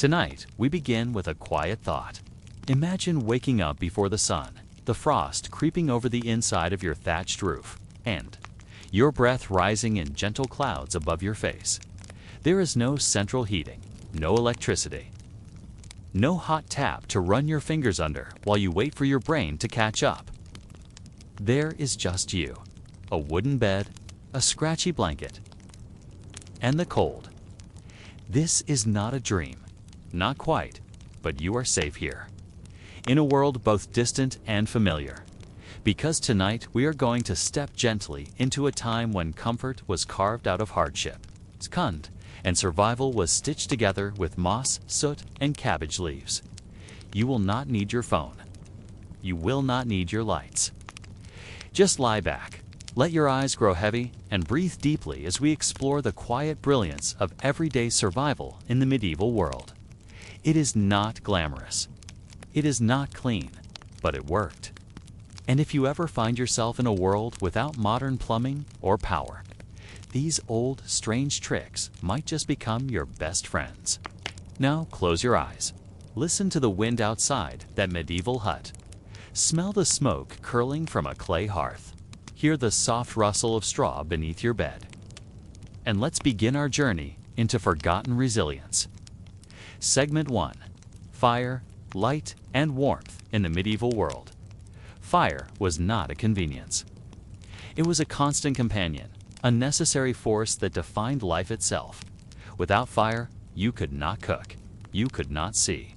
Tonight, we begin with a quiet thought. Imagine waking up before the sun, the frost creeping over the inside of your thatched roof, and your breath rising in gentle clouds above your face. There is no central heating, no electricity, no hot tap to run your fingers under while you wait for your brain to catch up. There is just you, a wooden bed, a scratchy blanket, and the cold. This is not a dream. Not quite, but you are safe here, in a world both distant and familiar. Because tonight we are going to step gently into a time when comfort was carved out of hardship, skund, and survival was stitched together with moss, soot, and cabbage leaves. You will not need your phone. You will not need your lights. Just lie back, let your eyes grow heavy, and breathe deeply as we explore the quiet brilliance of everyday survival in the medieval world. It is not glamorous. It is not clean, but it worked. And if you ever find yourself in a world without modern plumbing or power, these old, strange tricks might just become your best friends. Now close your eyes. Listen to the wind outside that medieval hut. Smell the smoke curling from a clay hearth. Hear the soft rustle of straw beneath your bed. And let's begin our journey into forgotten resilience. Segment 1. Fire, light, and warmth in the medieval world. Fire was not a convenience. It was a constant companion, a necessary force that defined life itself. Without fire, you could not cook, you could not see,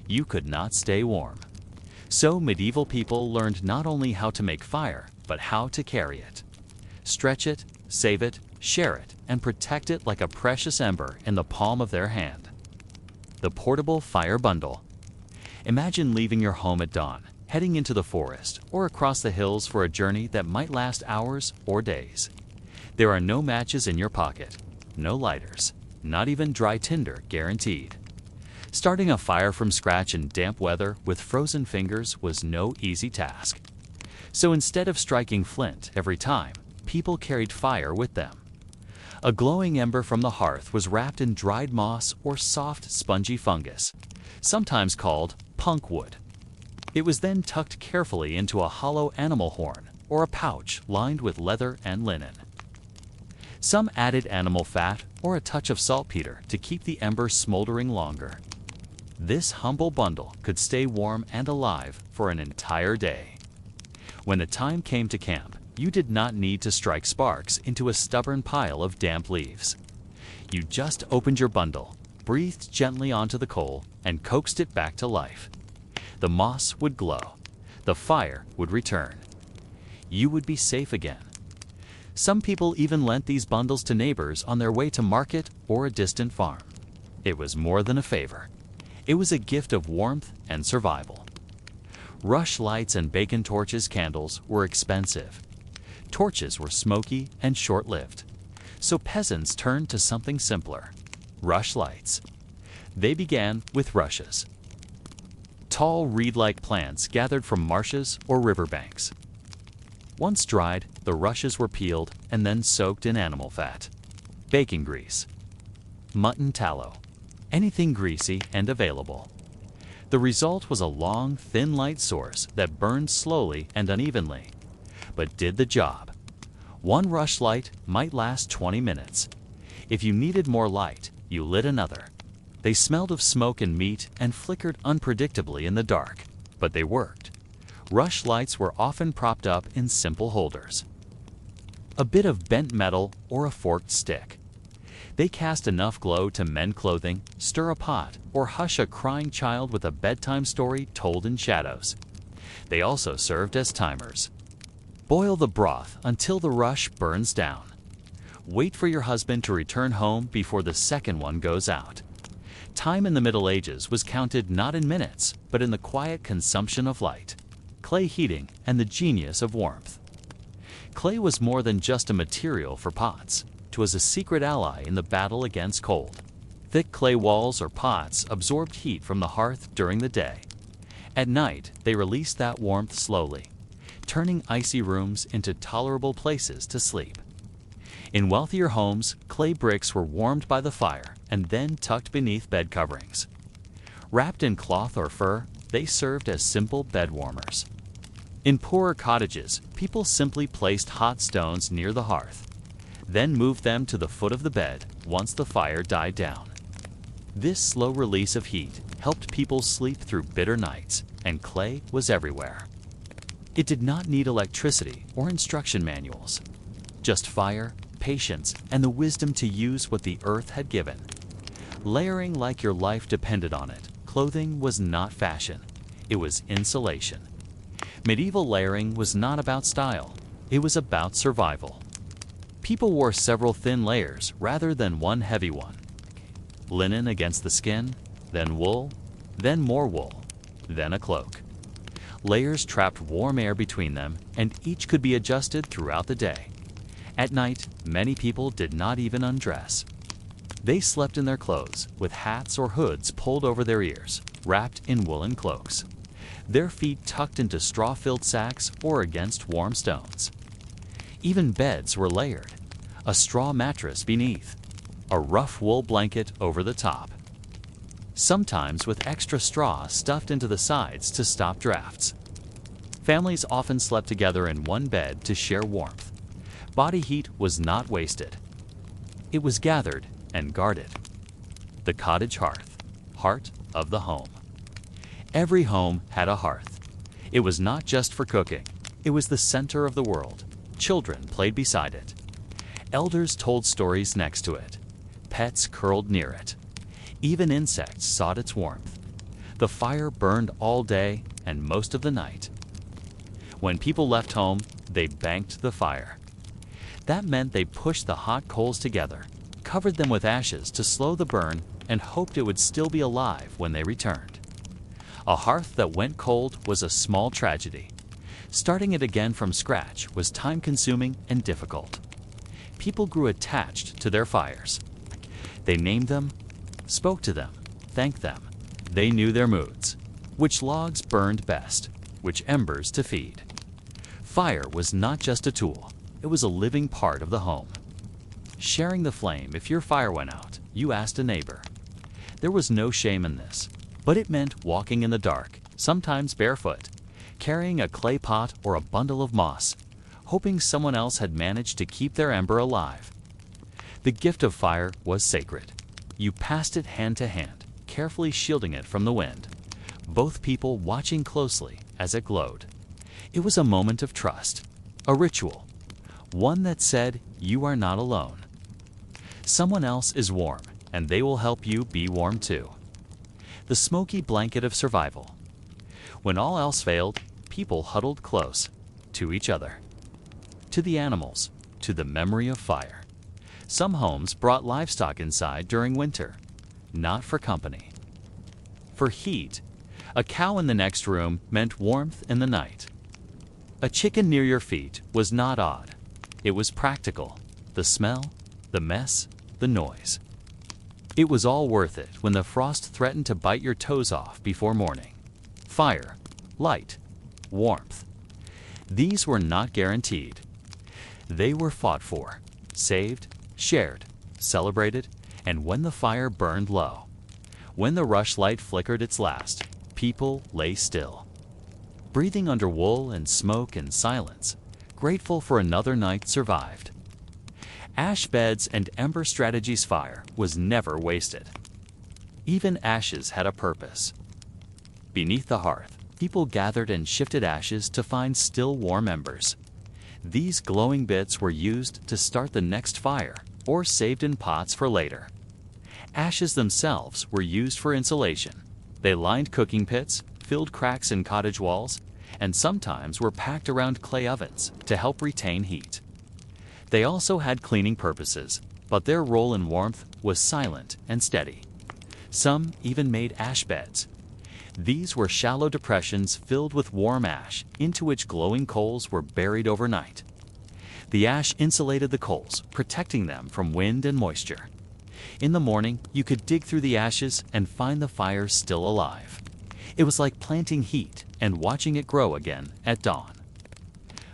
you could not stay warm. So medieval people learned not only how to make fire, but how to carry it. Stretch it, save it, share it, and protect it like a precious ember in the palm of their hand. The portable fire bundle. Imagine leaving your home at dawn, heading into the forest or across the hills for a journey that might last hours or days. There are no matches in your pocket, no lighters, not even dry tinder guaranteed. Starting a fire from scratch in damp weather with frozen fingers was no easy task. So instead of striking flint every time, people carried fire with them. A glowing ember from the hearth was wrapped in dried moss or soft, spongy fungus, sometimes called punk wood. It was then tucked carefully into a hollow animal horn or a pouch lined with leather and linen. Some added animal fat or a touch of saltpeter to keep the ember smoldering longer. This humble bundle could stay warm and alive for an entire day. When the time came to camp, you did not need to strike sparks into a stubborn pile of damp leaves. You just opened your bundle, breathed gently onto the coal, and coaxed it back to life. The moss would glow. The fire would return. You would be safe again. Some people even lent these bundles to neighbors on their way to market or a distant farm. It was more than a favor. It was a gift of warmth and survival. Rush lights and bacon torches candles were expensive. Torches were smoky and short-lived. So peasants turned to something simpler: rush lights. They began with rushes. Tall reed-like plants gathered from marshes or riverbanks. Once dried, the rushes were peeled and then soaked in animal fat, bacon grease, mutton tallow, anything greasy and available. The result was a long, thin light source that burned slowly and unevenly, but did the job. One rush light might last 20 minutes. If you needed more light, you lit another. They smelled of smoke and meat and flickered unpredictably in the dark, but they worked. Rush lights were often propped up in simple holders. A bit of bent metal or a forked stick. They cast enough glow to mend clothing, stir a pot, or hush a crying child with a bedtime story told in shadows. They also served as timers. Boil the broth until the rush burns down. Wait for your husband to return home before the second one goes out. Time in the Middle Ages was counted not in minutes, but in the quiet consumption of light, clay heating, and the genius of warmth. Clay was more than just a material for pots. It was a secret ally in the battle against cold. Thick clay walls or pots absorbed heat from the hearth during the day. At night, they released that warmth slowly, turning icy rooms into tolerable places to sleep. In wealthier homes, clay bricks were warmed by the fire and then tucked beneath bed coverings. Wrapped in cloth or fur, they served as simple bed warmers. In poorer cottages, people simply placed hot stones near the hearth, then moved them to the foot of the bed once the fire died down. This slow release of heat helped people sleep through bitter nights, and clay was everywhere. It did not need electricity or instruction manuals, just fire, patience, and the wisdom to use what the earth had given. Layering like your life depended on it, clothing was not fashion, it was insulation. Medieval layering was not about style, it was about survival. People wore several thin layers rather than one heavy one. Linen against the skin, then wool, then more wool, then a cloak. Layers trapped warm air between them, and each could be adjusted throughout the day. At night, many people did not even undress. They slept in their clothes, with hats or hoods pulled over their ears, wrapped in woolen cloaks. Their feet tucked into straw-filled sacks or against warm stones. Even beds were layered, a straw mattress beneath, a rough wool blanket over the top. Sometimes with extra straw stuffed into the sides to stop drafts. Families often slept together in one bed to share warmth. Body heat was not wasted. It was gathered and guarded. The cottage hearth, heart of the home. Every home had a hearth. It was not just for cooking. It was the center of the world. Children played beside it. Elders told stories next to it. Pets curled near it. Even insects sought its warmth. The fire burned all day and most of the night. When people left home, they banked the fire. That meant they pushed the hot coals together, covered them with ashes to slow the burn, and hoped it would still be alive when they returned. A hearth that went cold was a small tragedy. Starting it again from scratch was time-consuming and difficult. People grew attached to their fires. They named them, spoke to them, thanked them. They knew their moods, which logs burned best, which embers to feed. Fire was not just a tool, it was a living part of the home. Sharing the flame, if your fire went out, you asked a neighbor. There was no shame in this, but it meant walking in the dark, sometimes barefoot, carrying a clay pot or a bundle of moss, hoping someone else had managed to keep their ember alive. The gift of fire was sacred. You passed it hand to hand, carefully shielding it from the wind, both people watching closely as it glowed. It was a moment of trust, a ritual, one that said, you are not alone. Someone else is warm, and they will help you be warm too. The smoky blanket of survival. When all else failed, people huddled close to each other, to the animals, to the memory of fire. Some homes brought livestock inside during winter, not for company. For heat, a cow in the next room meant warmth in the night. A chicken near your feet was not odd. It was practical. The smell, the mess, the noise. It was all worth it when the frost threatened to bite your toes off before morning. Fire, light, warmth. These were not guaranteed. They were fought for, saved, shared, celebrated, and when the fire burned low, when the rushlight flickered its last, people lay still, breathing under wool and smoke and silence, grateful for another night survived. Ash beds and ember strategies fire was never wasted. Even ashes had a purpose. Beneath the hearth, people gathered and shifted ashes to find still warm embers. These glowing bits were used to start the next fire or saved in pots for later. Ashes themselves were used for insulation. They lined cooking pits, filled cracks in cottage walls, and sometimes were packed around clay ovens to help retain heat. They also had cleaning purposes, but their role in warmth was silent and steady. Some even made ash beds. These were shallow depressions filled with warm ash into which glowing coals were buried overnight. The ash insulated the coals, protecting them from wind and moisture. In the morning, you could dig through the ashes and find the fire still alive. It was like planting heat and watching it grow again at dawn.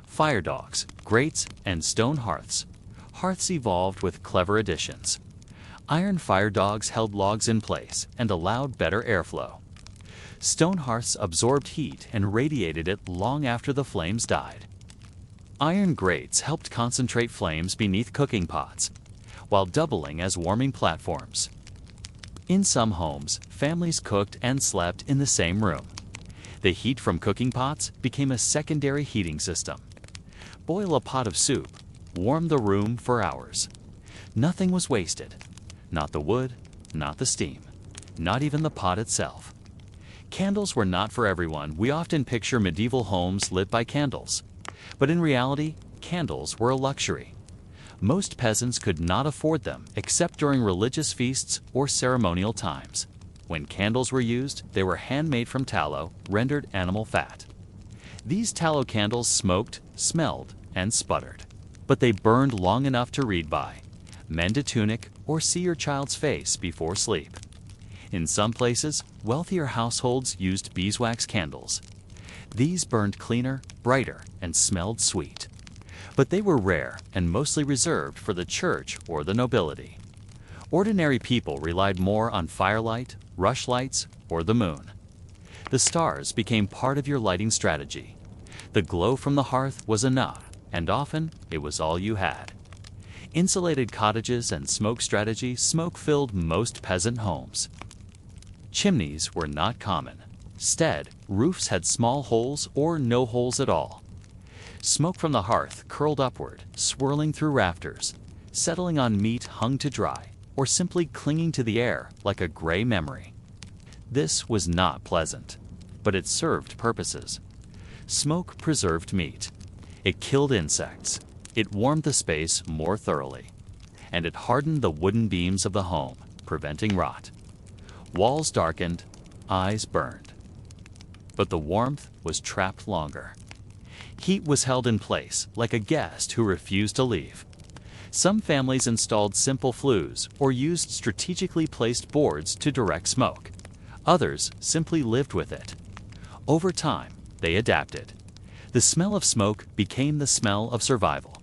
Fire dogs, grates, and stone hearths. Hearths evolved with clever additions. Iron fire dogs held logs in place and allowed better airflow. Stone hearths absorbed heat and radiated it long after the flames died. Iron grates helped concentrate flames beneath cooking pots, while doubling as warming platforms. In some homes, families cooked and slept in the same room. The heat from cooking pots became a secondary heating system. Boil a pot of soup, warm the room for hours. Nothing was wasted. Not the wood, not the steam, not even the pot itself. Candles were not for everyone. We often picture medieval homes lit by candles. But in reality, candles were a luxury. Most peasants could not afford them except during religious feasts or ceremonial times. When candles were used, they were handmade from tallow, rendered animal fat. These tallow candles smoked, smelled, and sputtered. But they burned long enough to read by, mend a tunic, or see your child's face before sleep. In some places, wealthier households used beeswax candles. These burned cleaner, brighter, and smelled sweet. But they were rare and mostly reserved for the church or the nobility. Ordinary people relied more on firelight, rushlights, or the moon. The stars became part of your lighting strategy. The glow from the hearth was enough, and often it was all you had. Insulated cottages and smoke filled most peasant homes. Chimneys were not common. Instead, roofs had small holes or no holes at all. Smoke from the hearth curled upward, swirling through rafters, settling on meat hung to dry, or simply clinging to the air like a gray memory. This was not pleasant, but it served purposes. Smoke preserved meat. It killed insects. It warmed the space more thoroughly. And it hardened the wooden beams of the home, preventing rot. Walls darkened, eyes burned. But the warmth was trapped longer. Heat was held in place, like a guest who refused to leave. Some families installed simple flues or used strategically placed boards to direct smoke. Others simply lived with it. Over time, they adapted. The smell of smoke became the smell of survival.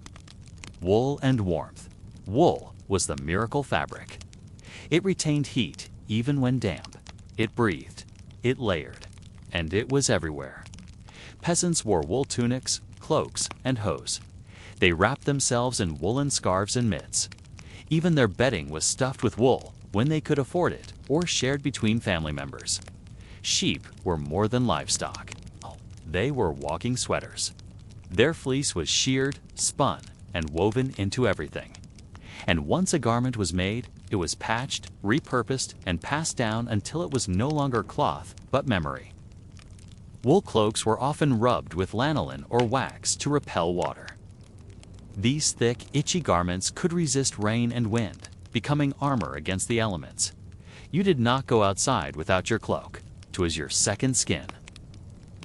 Wool and warmth. Wool was the miracle fabric. It retained heat even when damp. It breathed. It layered. And it was everywhere. Peasants wore wool tunics, cloaks, and hose. They wrapped themselves in woolen scarves and mitts. Even their bedding was stuffed with wool when they could afford it or shared between family members. Sheep were more than livestock. They were walking sweaters. Their fleece was sheared, spun, and woven into everything. And once a garment was made, it was patched, repurposed, and passed down until it was no longer cloth, but memory. Wool cloaks were often rubbed with lanolin or wax to repel water. These thick, itchy garments could resist rain and wind, becoming armor against the elements. You did not go outside without your cloak. It was your second skin.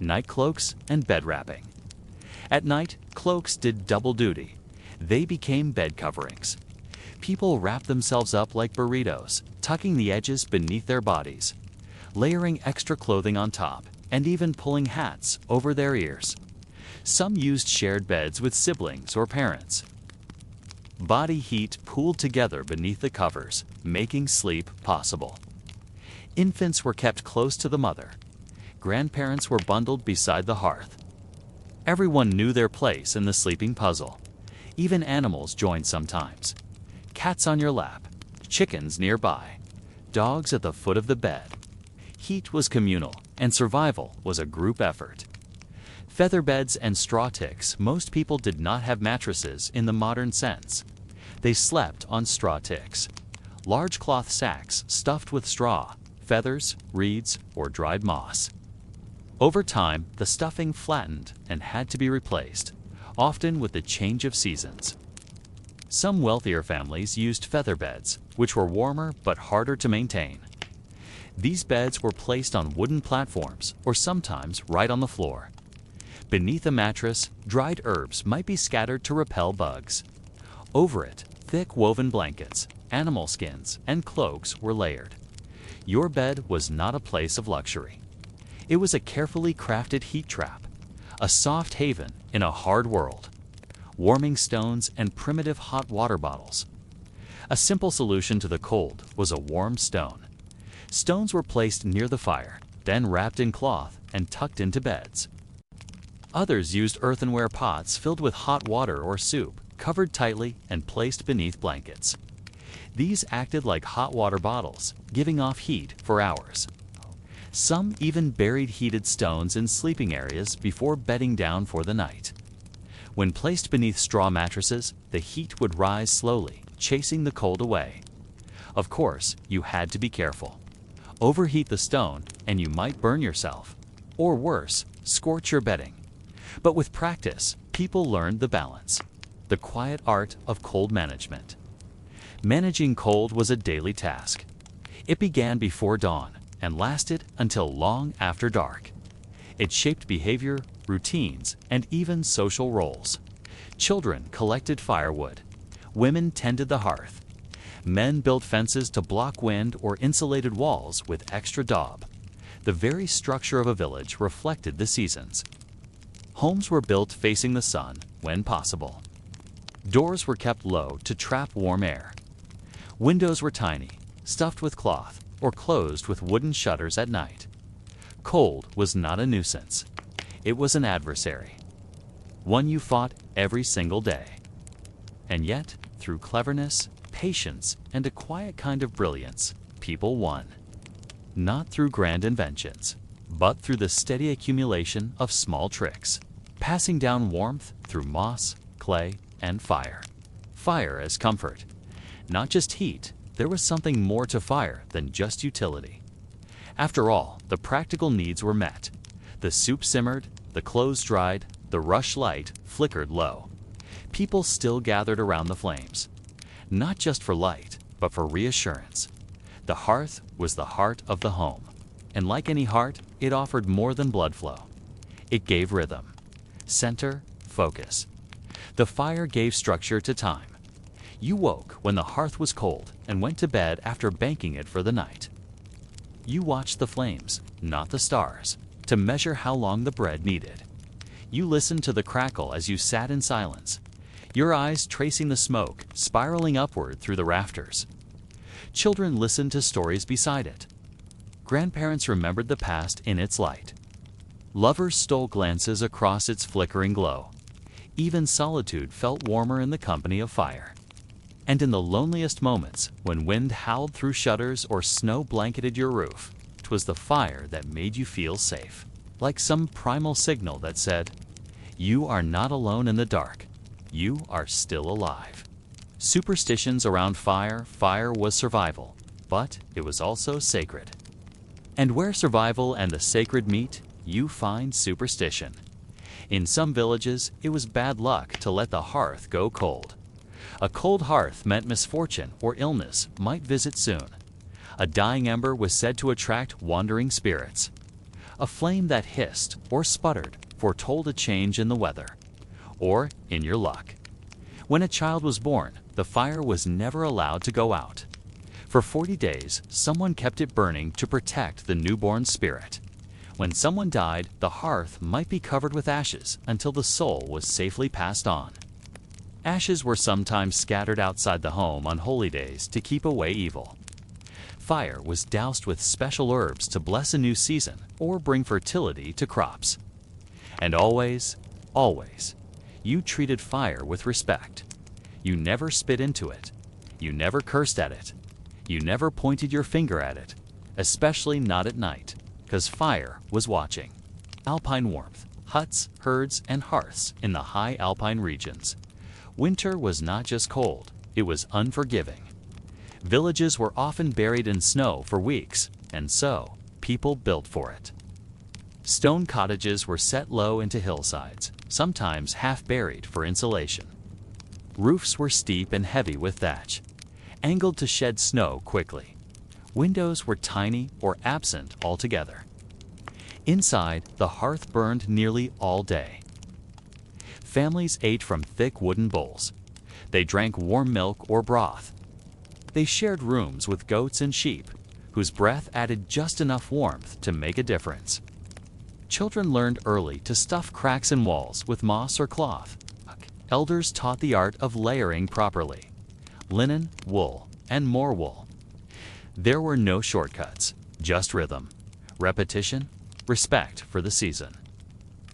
Night cloaks and bed wrapping. At night, cloaks did double duty. They became bed coverings. People wrapped themselves up like burritos, tucking the edges beneath their bodies, layering extra clothing on top, and even pulling hats over their ears. Some used shared beds with siblings or parents. Body heat pooled together beneath the covers, making sleep possible. Infants were kept close to the mother. Grandparents were bundled beside the hearth. Everyone knew their place in the sleeping puzzle. Even animals joined sometimes. Cats on your lap, chickens nearby, dogs at the foot of the bed. Heat was communal, and survival was a group effort. Feather beds and straw ticks. Most people did not have mattresses in the modern sense. They slept on straw ticks, large cloth sacks stuffed with straw, feathers, reeds, or dried moss. Over time, the stuffing flattened and had to be replaced, often with the change of seasons. Some wealthier families used feather beds, which were warmer but harder to maintain. These beds were placed on wooden platforms or sometimes right on the floor. Beneath a mattress, dried herbs might be scattered to repel bugs. Over it, thick woven blankets, animal skins, and cloaks were layered. Your bed was not a place of luxury. It was a carefully crafted heat trap, a soft haven in a hard world. Warming stones and primitive hot water bottles. A simple solution to the cold was a warm stone. Stones were placed near the fire, then wrapped in cloth and tucked into beds. Others used earthenware pots filled with hot water or soup, covered tightly and placed beneath blankets. These acted like hot water bottles, giving off heat for hours. Some even buried heated stones in sleeping areas before bedding down for the night. When placed beneath straw mattresses, the heat would rise slowly, chasing the cold away. Of course, you had to be careful. Overheat the stone and you might burn yourself, or worse, scorch your bedding. But with practice, people learned the balance, the quiet art of cold management. Managing cold was a daily task. It began before dawn and lasted until long after dark. It shaped behavior, routines, and even social roles. Children collected firewood. Women tended the hearth. Men built fences to block wind or insulated walls with extra daub. The very structure of a village reflected the seasons. Homes were built facing the sun when possible. Doors were kept low to trap warm air. Windows were tiny, stuffed with cloth, or closed with wooden shutters at night. Cold was not a nuisance. It was an adversary, one you fought every single day. And yet, through cleverness, patience, and a quiet kind of brilliance, people won. Not through grand inventions, but through the steady accumulation of small tricks, passing down warmth through moss, clay, and fire. Fire as comfort. Not just heat, there was something more to fire than just utility. After all, the practical needs were met. The soup simmered, the clothes dried, the rush light flickered low. People still gathered around the flames, not just for light, but for reassurance. The hearth was the heart of the home, and like any heart, it offered more than blood flow. It gave rhythm, center, focus. The fire gave structure to time. You woke when the hearth was cold and went to bed after banking it for the night. You watched the flames, not the stars, to measure how long the bread needed. You listened to the crackle as you sat in silence, your eyes tracing the smoke spiraling upward through the rafters. Children listened to stories beside it. Grandparents remembered the past in its light. Lovers stole glances across its flickering glow. Even solitude felt warmer in the company of fire. And in the loneliest moments, when wind howled through shutters or snow blanketed your roof, 'twas the fire that made you feel safe, like some primal signal that said, "You are not alone in the dark. You are still alive." Superstitions around fire was survival, but it was also sacred. And where survival and the sacred meet, you find superstition. In some villages, it was bad luck to let the hearth go cold. A cold hearth meant misfortune or illness might visit soon. A dying ember was said to attract wandering spirits. A flame that hissed or sputtered foretold a change in the weather, or in your luck. When a child was born, the fire was never allowed to go out. For 40 days, someone kept it burning to protect the newborn spirit. When someone died, the hearth might be covered with ashes until the soul was safely passed on. Ashes were sometimes scattered outside the home on holy days to keep away evil. Fire was doused with special herbs to bless a new season or bring fertility to crops. And always, you treated fire with respect. You never spit into it. You never cursed at it. You never pointed your finger at it, especially not at night, because fire was watching. Alpine warmth, huts, herds, and hearths in the high alpine regions. Winter was not just cold, it was unforgiving. Villages were often buried in snow for weeks, and so people built for it. Stone cottages were set low into hillsides, sometimes half buried for insulation. Roofs were steep and heavy with thatch, angled to shed snow quickly. Windows were tiny or absent altogether. Inside, the hearth burned nearly all day. Families ate from thick wooden bowls. They drank warm milk or broth. They shared rooms with goats and sheep, whose breath added just enough warmth to make a difference. Children learned early to stuff cracks in walls with moss or cloth. Elders taught the art of layering properly. Linen, wool, and more wool. There were no shortcuts, just rhythm. repetition, respect for the season.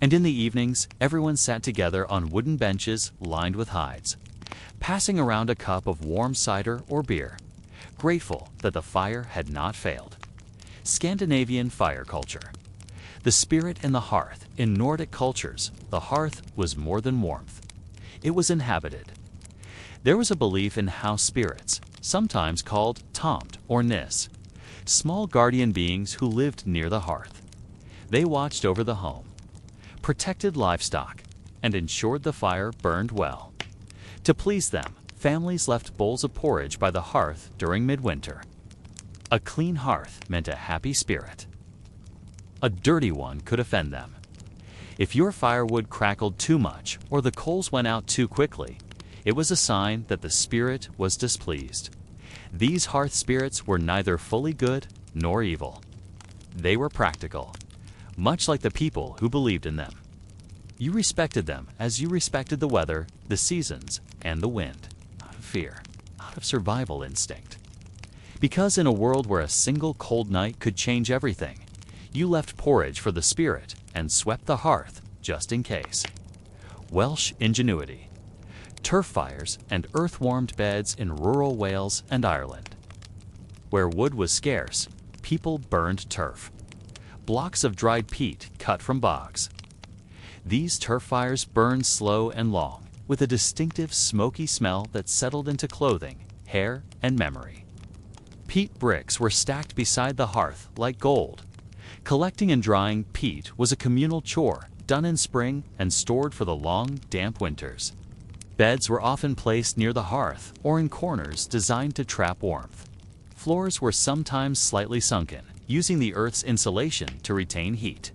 And in the evenings, everyone sat together on wooden benches lined with hides, passing around a cup of warm cider or beer, grateful that the fire had not failed. Scandinavian fire culture. The spirit in the hearth. In Nordic cultures, the hearth was more than warmth. It was inhabited. There was a belief in house spirits, sometimes called tomt or nis, small guardian beings who lived near the hearth. They watched over the home, protected livestock, and ensured the fire burned well. To please them, families left bowls of porridge by the hearth during midwinter. A clean hearth meant a happy spirit. A dirty one could offend them. If your firewood crackled too much or the coals went out too quickly, it was a sign that the spirit was displeased. These hearth spirits were neither fully good nor evil. They were practical, much like the people who believed in them. You respected them as you respected the weather, the seasons, and the wind, out of fear, out of survival instinct. Because in a world where a single cold night could change everything, you left porridge for the spirit and swept the hearth just in case. Welsh ingenuity. Turf fires and earth-warmed beds in rural Wales and Ireland. Where wood was scarce, people burned turf. Blocks of dried peat cut from bogs. These turf fires burned slow and long, with a distinctive smoky smell that settled into clothing, hair, and memory. Peat bricks were stacked beside the hearth like gold. Collecting and drying peat was a communal chore, done in spring and stored for the long, damp winters. Beds were often placed near the hearth or in corners designed to trap warmth. Floors were sometimes slightly sunken, using the earth's insulation to retain heat.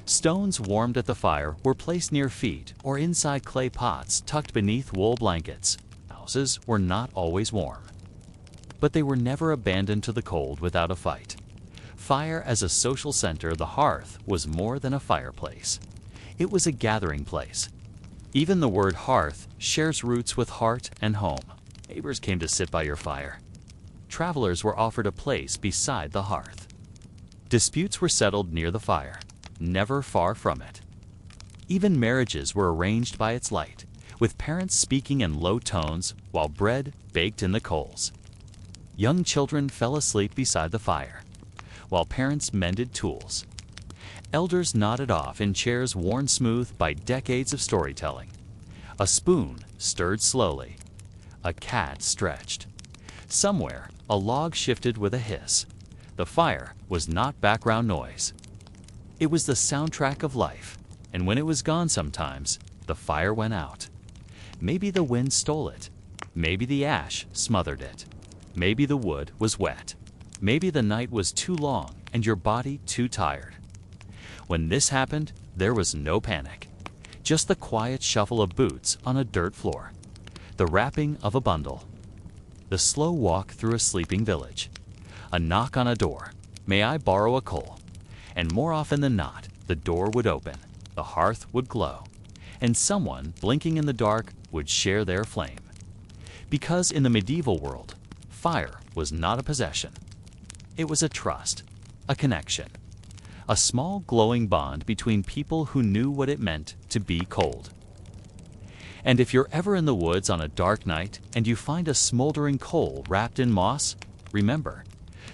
Stones warmed at the fire were placed near feet or inside clay pots tucked beneath wool blankets. Houses were not always warm, but they were never abandoned to the cold without a fight. Fire as a social center, the hearth was more than a fireplace. It was a gathering place. Even the word hearth shares roots with heart and home. Neighbors came to sit by your fire. Travelers were offered a place beside the hearth. Disputes were settled near the fire, never far from it. Even marriages were arranged by its light, with parents speaking in low tones while bread baked in the coals. Young children fell asleep beside the fire, while parents mended tools. Elders nodded off in chairs worn smooth by decades of storytelling. A spoon stirred slowly. A cat stretched. Somewhere, a log shifted with a hiss. The fire was not background noise. It was the soundtrack of life, and when it was gone sometimes, the fire went out. Maybe the wind stole it. Maybe the ash smothered it. Maybe the wood was wet. Maybe the night was too long and your body too tired. When this happened, there was no panic. Just the quiet shuffle of boots on a dirt floor. The wrapping of a bundle. The slow walk through a sleeping village. A knock on a door. May I borrow a coal? And more often than not, the door would open, the hearth would glow, and someone, blinking in the dark, would share their flame. Because in the medieval world, fire was not a possession. It was a trust, a connection, a small glowing bond between people who knew what it meant to be cold. And if you're ever in the woods on a dark night and you find a smoldering coal wrapped in moss, remember,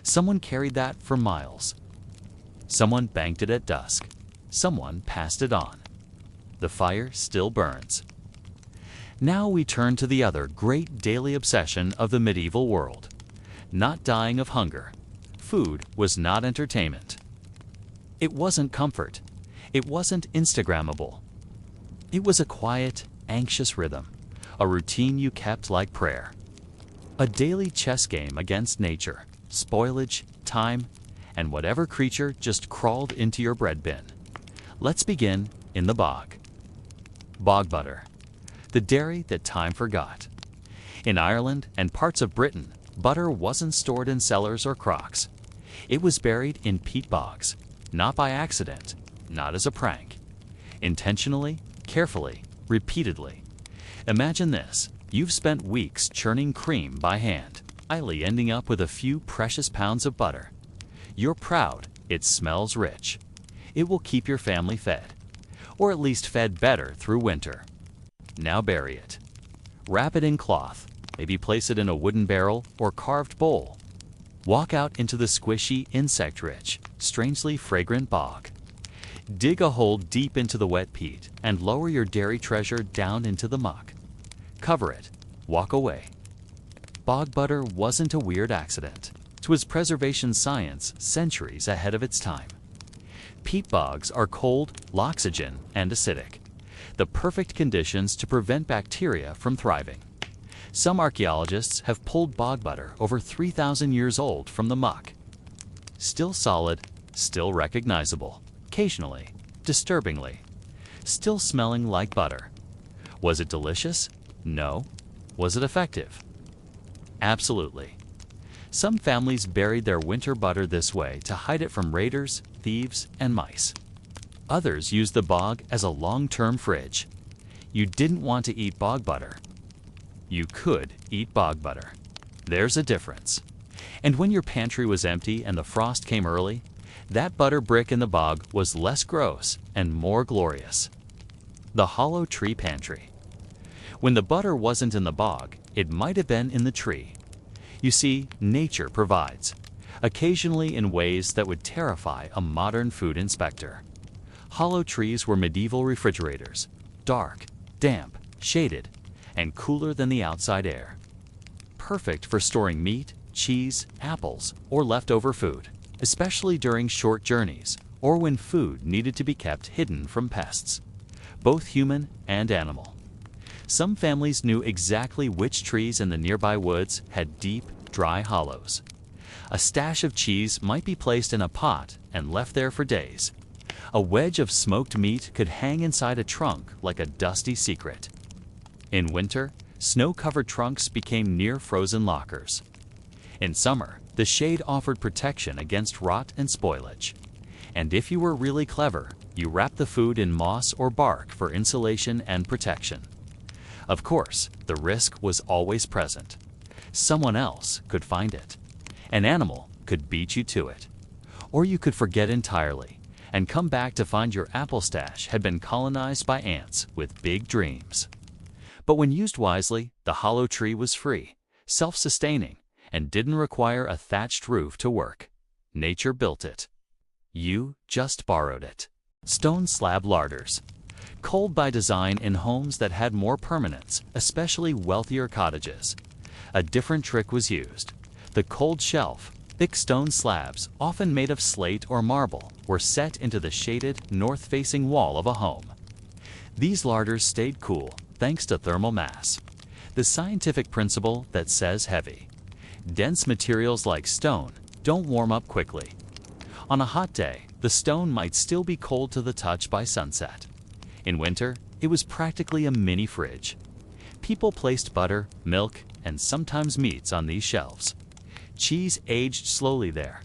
someone carried that for miles. Someone banked it at dusk. Someone passed it on. The fire still burns. Now we turn to the other great daily obsession of the medieval world. Not dying of hunger. Food was not entertainment. It wasn't comfort. It wasn't Instagrammable. It was a quiet, anxious rhythm, a routine you kept like prayer. A daily chess game against nature, spoilage, time, and whatever creature just crawled into your bread bin. Let's begin in the bog. Bog butter, the dairy that time forgot. In Ireland and parts of Britain, butter wasn't stored in cellars or crocks. It was buried in peat bogs, not by accident, not as a prank. Intentionally, carefully, repeatedly. Imagine this. You've spent weeks churning cream by hand, finally ending up with a few precious pounds of butter. You're proud It smells rich. It will keep your family fed, or at least fed better through winter. Now bury it. Wrap it in cloth, maybe place it in a wooden barrel or carved bowl. Walk out into the squishy, insect-rich, strangely fragrant bog. Dig a hole deep into the wet peat and lower your dairy treasure down into the muck. Cover it. Walk away. Bog butter wasn't a weird accident. 'Twas preservation science centuries ahead of its time. Peat bogs are cold, loxygen, and acidic, the perfect conditions to prevent bacteria from thriving. Some archaeologists have pulled bog butter over 3,000 years old from the muck. Still solid, still recognizable, occasionally, disturbingly, still smelling like butter. Was it delicious? No. Was it effective? Absolutely. Some families buried their winter butter this way to hide it from raiders, thieves, and mice. Others used the bog as a long-term fridge. You didn't want to eat bog butter. You could eat bog butter. There's a difference. And when your pantry was empty and the frost came early, that butter brick in the bog was less gross and more glorious. The hollow tree pantry. When the butter wasn't in the bog, it might have been in the tree. You see, nature provides, occasionally in ways that would terrify a modern food inspector. Hollow trees were medieval refrigerators, dark, damp, shaded, and cooler than the outside air. Perfect for storing meat, cheese, apples, or leftover food, especially during short journeys or when food needed to be kept hidden from pests, both human and animal. Some families knew exactly which trees in the nearby woods had deep, dry hollows. A stash of cheese might be placed in a pot and left there for days. A wedge of smoked meat could hang inside a trunk like a dusty secret. In winter, snow-covered trunks became near-frozen lockers. In summer, the shade offered protection against rot and spoilage. And if you were really clever, you wrapped the food in moss or bark for insulation and protection. Of course, the risk was always present. Someone else could find it. An animal could beat you to it. Or you could forget entirely and come back to find your apple stash had been colonized by ants with big dreams. But when used wisely, the hollow tree was free, self-sustaining, and didn't require a thatched roof to work. Nature built it. You just borrowed it. Stone slab larders. Cold by design in homes that had more permanence, especially wealthier cottages. A different trick was used. The cold shelf, thick stone slabs, often made of slate or marble, were set into the shaded, north-facing wall of a home. These larders stayed cool thanks to thermal mass, the scientific principle that says heavy. Dense materials like stone don't warm up quickly. On a hot day, the stone might still be cold to the touch by sunset. In winter, it was practically a mini fridge. People placed butter, milk, and sometimes meats on these shelves. Cheese aged slowly there.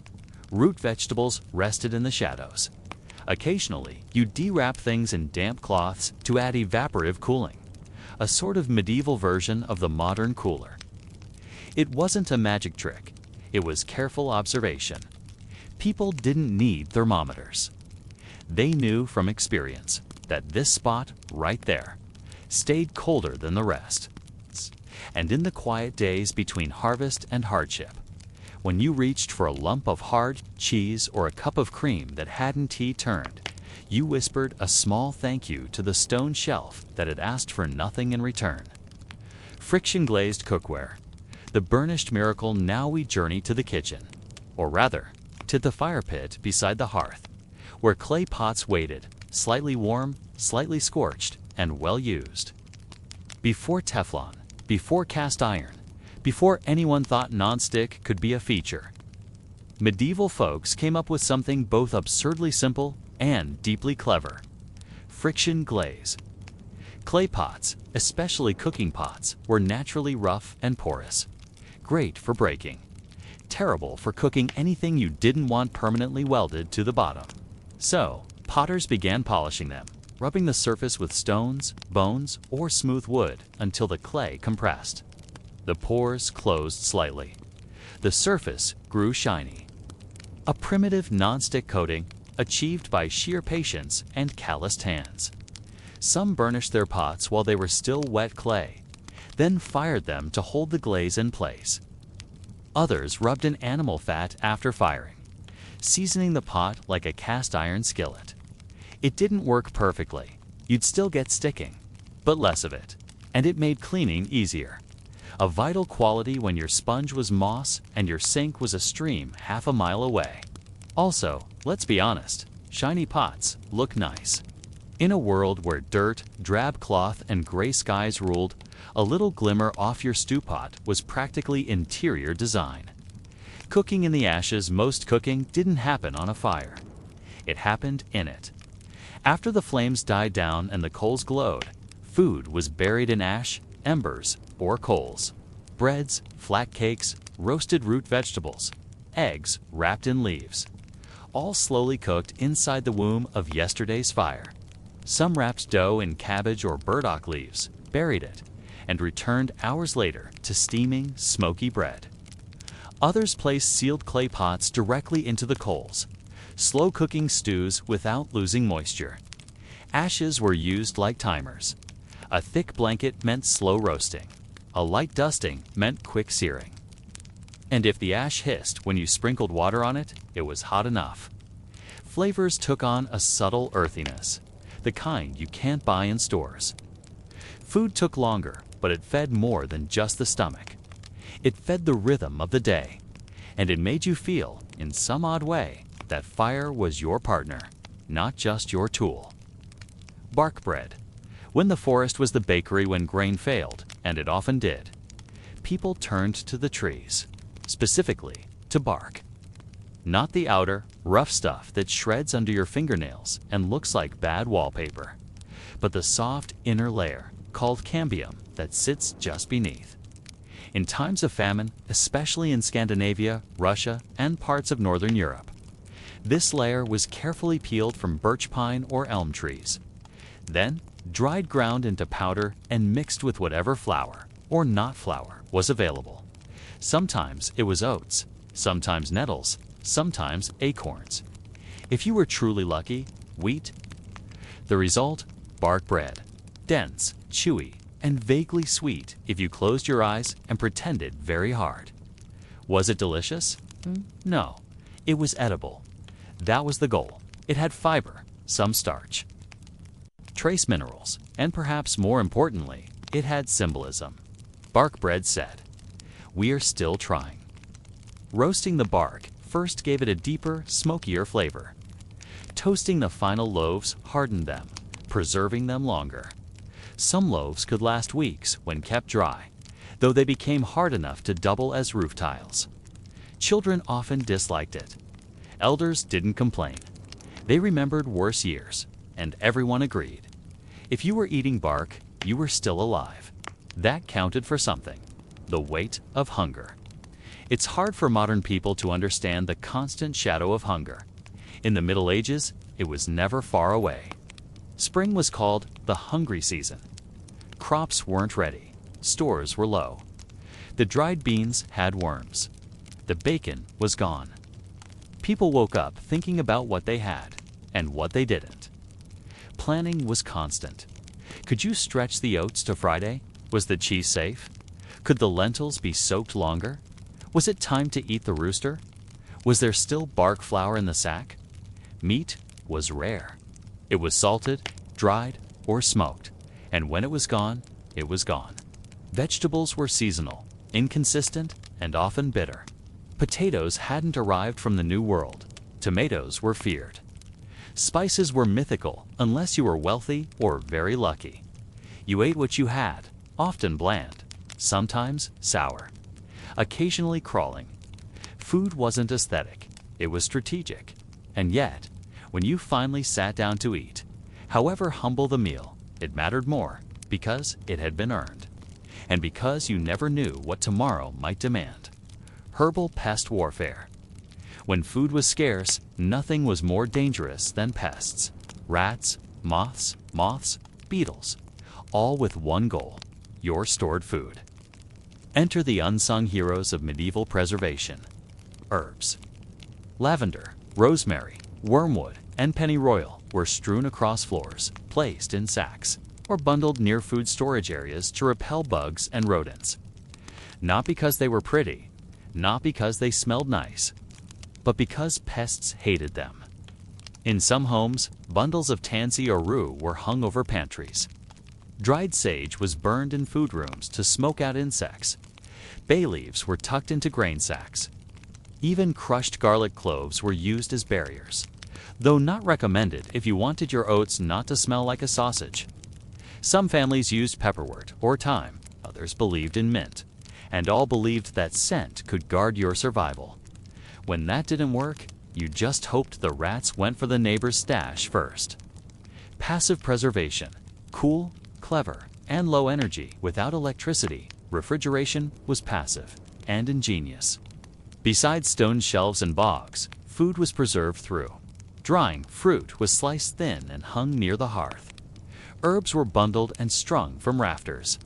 Root vegetables rested in the shadows. Occasionally, you de-wrap things in damp cloths to add evaporative cooling, a sort of medieval version of the modern cooler. It wasn't a magic trick. It was careful observation. People didn't need thermometers. They knew from experience that this spot right there stayed colder than the rest. And in the quiet days between harvest and hardship, when you reached for a lump of hard cheese or a cup of cream that hadn't turned, you whispered a small thank you to the stone shelf that had asked for nothing in return. Friction-glazed cookware. The burnished miracle. Now we journey to the kitchen, or rather, to the fire pit beside the hearth, where clay pots waited, slightly warm, slightly scorched, and well used. Before Teflon, before cast iron, before anyone thought nonstick could be a feature, medieval folks came up with something both absurdly simple and deeply clever: friction glaze. Clay pots, especially cooking pots, were naturally rough and porous, great for breaking, terrible for cooking anything you didn't want permanently welded to the bottom. So, potters began polishing them, rubbing the surface with stones, bones, or smooth wood until the clay compressed. The pores closed slightly. The surface grew shiny. a primitive non-stick coating achieved by sheer patience and calloused hands. Some burnished their pots while they were still wet clay, then fired them to hold the glaze in place. Others rubbed in animal fat after firing, seasoning the pot like a cast iron skillet. It didn't work perfectly. You'd still get sticking, but less of it, and it made cleaning easier. A vital quality when your sponge was moss and your sink was a stream half a mile away. Also, let's be honest, shiny pots look nice. In a world where dirt, drab cloth, and gray skies ruled, a little glimmer off your stew pot was practically interior design. Cooking in the ashes, most cooking didn't happen on a fire. It happened in it. After the flames died down and the coals glowed, food was buried in ash, embers, or coals. Breads, flat cakes, roasted root vegetables, eggs wrapped in leaves, all slowly cooked inside the womb of yesterday's fire. Some wrapped dough in cabbage or burdock leaves, buried it, and returned hours later to steaming, smoky bread. Others placed sealed clay pots directly into the coals, slow cooking stews without losing moisture. Ashes were used like timers. A thick blanket meant slow roasting. A light dusting meant quick searing. And if the ash hissed when you sprinkled water on it, it was hot enough. Flavors took on a subtle earthiness, the kind you can't buy in stores. Food took longer, but it fed more than just the stomach. It fed the rhythm of the day, and it made you feel, in some odd way, that fire was your partner, not just your tool. Bark bread. When the forest was the bakery when grain failed, and it often did, people turned to the trees, specifically to bark. Not the outer, rough stuff that shreds under your fingernails and looks like bad wallpaper, but the soft inner layer called cambium that sits just beneath. In times of famine, especially in Scandinavia, Russia, and parts of Northern Europe, this layer was carefully peeled from birch pine or elm trees, then dried, ground into powder, and mixed with whatever flour, or not flour, was available. Sometimes it was oats, sometimes nettles, sometimes acorns. If you were truly lucky, wheat. The result? Bark bread. Dense, chewy, and vaguely sweet if you closed your eyes and pretended very hard. Was it delicious? No. It was edible. That was the goal. It had fiber, some starch, trace minerals, and perhaps more importantly, it had symbolism. Bark bread said, "We are still trying." Roasting the bark first gave it a deeper, smokier flavor. Toasting the final loaves hardened them, preserving them longer. Some loaves could last weeks when kept dry, though they became hard enough to double as roof tiles. Children often disliked it. Elders didn't complain. They remembered worse years, and everyone agreed. If you were eating bark, you were still alive. That counted for something, the weight of hunger. It's hard for modern people to understand the constant shadow of hunger. In the Middle Ages, it was never far away. Spring was called the hungry season. Crops weren't ready. Stores were low. The dried beans had worms. The bacon was gone. People woke up thinking about what they had and what they didn't. Planning was constant. Could you stretch the oats to Friday? Was the cheese safe? Could the lentils be soaked longer? Was it time to eat the rooster? Was there still bark flour in the sack? Meat was rare. It was salted, dried, or smoked, and when it was gone, it was gone. Vegetables were seasonal, inconsistent, and often bitter. Potatoes hadn't arrived from the New World. Tomatoes were feared. Spices were mythical unless you were wealthy or very lucky. You ate what you had, often bland, sometimes sour, occasionally crawling. Food wasn't aesthetic, it was strategic. And yet, when you finally sat down to eat, however humble the meal, it mattered more because it had been earned, and because you never knew what tomorrow might demand. Herbal pest warfare. When food was scarce, nothing was more dangerous than pests. Rats, moths, beetles, all with one goal: your stored food. Enter the unsung heroes of medieval preservation: herbs. Lavender, rosemary, wormwood, and pennyroyal were strewn across floors, placed in sacks, or bundled near food storage areas to repel bugs and rodents. Not because they were pretty, not because they smelled nice, but because pests hated them. In some homes, bundles of tansy or rue were hung over pantries. Dried sage was burned in food rooms to smoke out insects. Bay leaves were tucked into grain sacks. Even crushed garlic cloves were used as barriers, though not recommended if you wanted your oats not to smell like a sausage. Some families used pepperwort or thyme, others believed in mint, and all believed that scent could guard your survival. When that didn't work, you just hoped the rats went for the neighbor's stash first. Passive preservation, cool, clever, and low energy without electricity, refrigeration was passive and ingenious. Besides stone shelves and bogs, food was preserved through. Drying fruit was sliced thin and hung near the hearth. Herbs were bundled and strung from rafters.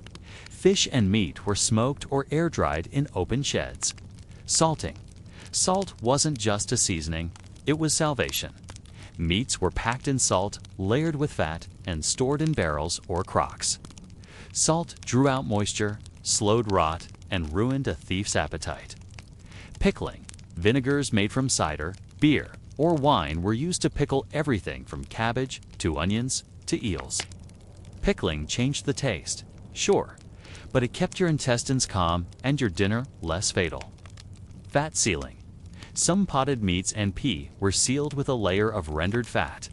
Fish and meat were smoked or air-dried in open sheds. Salting. Salt wasn't just a seasoning, it was salvation. Meats were packed in salt, layered with fat, and stored in barrels or crocks. Salt drew out moisture, slowed rot, and ruined a thief's appetite. Pickling. Vinegars made from cider, beer, or wine were used to pickle everything from cabbage to onions to eels. Pickling changed the taste, sure, but it kept your intestines calm and your dinner less fatal. Fat sealing. Some potted meats and pea were sealed with a layer of rendered fat.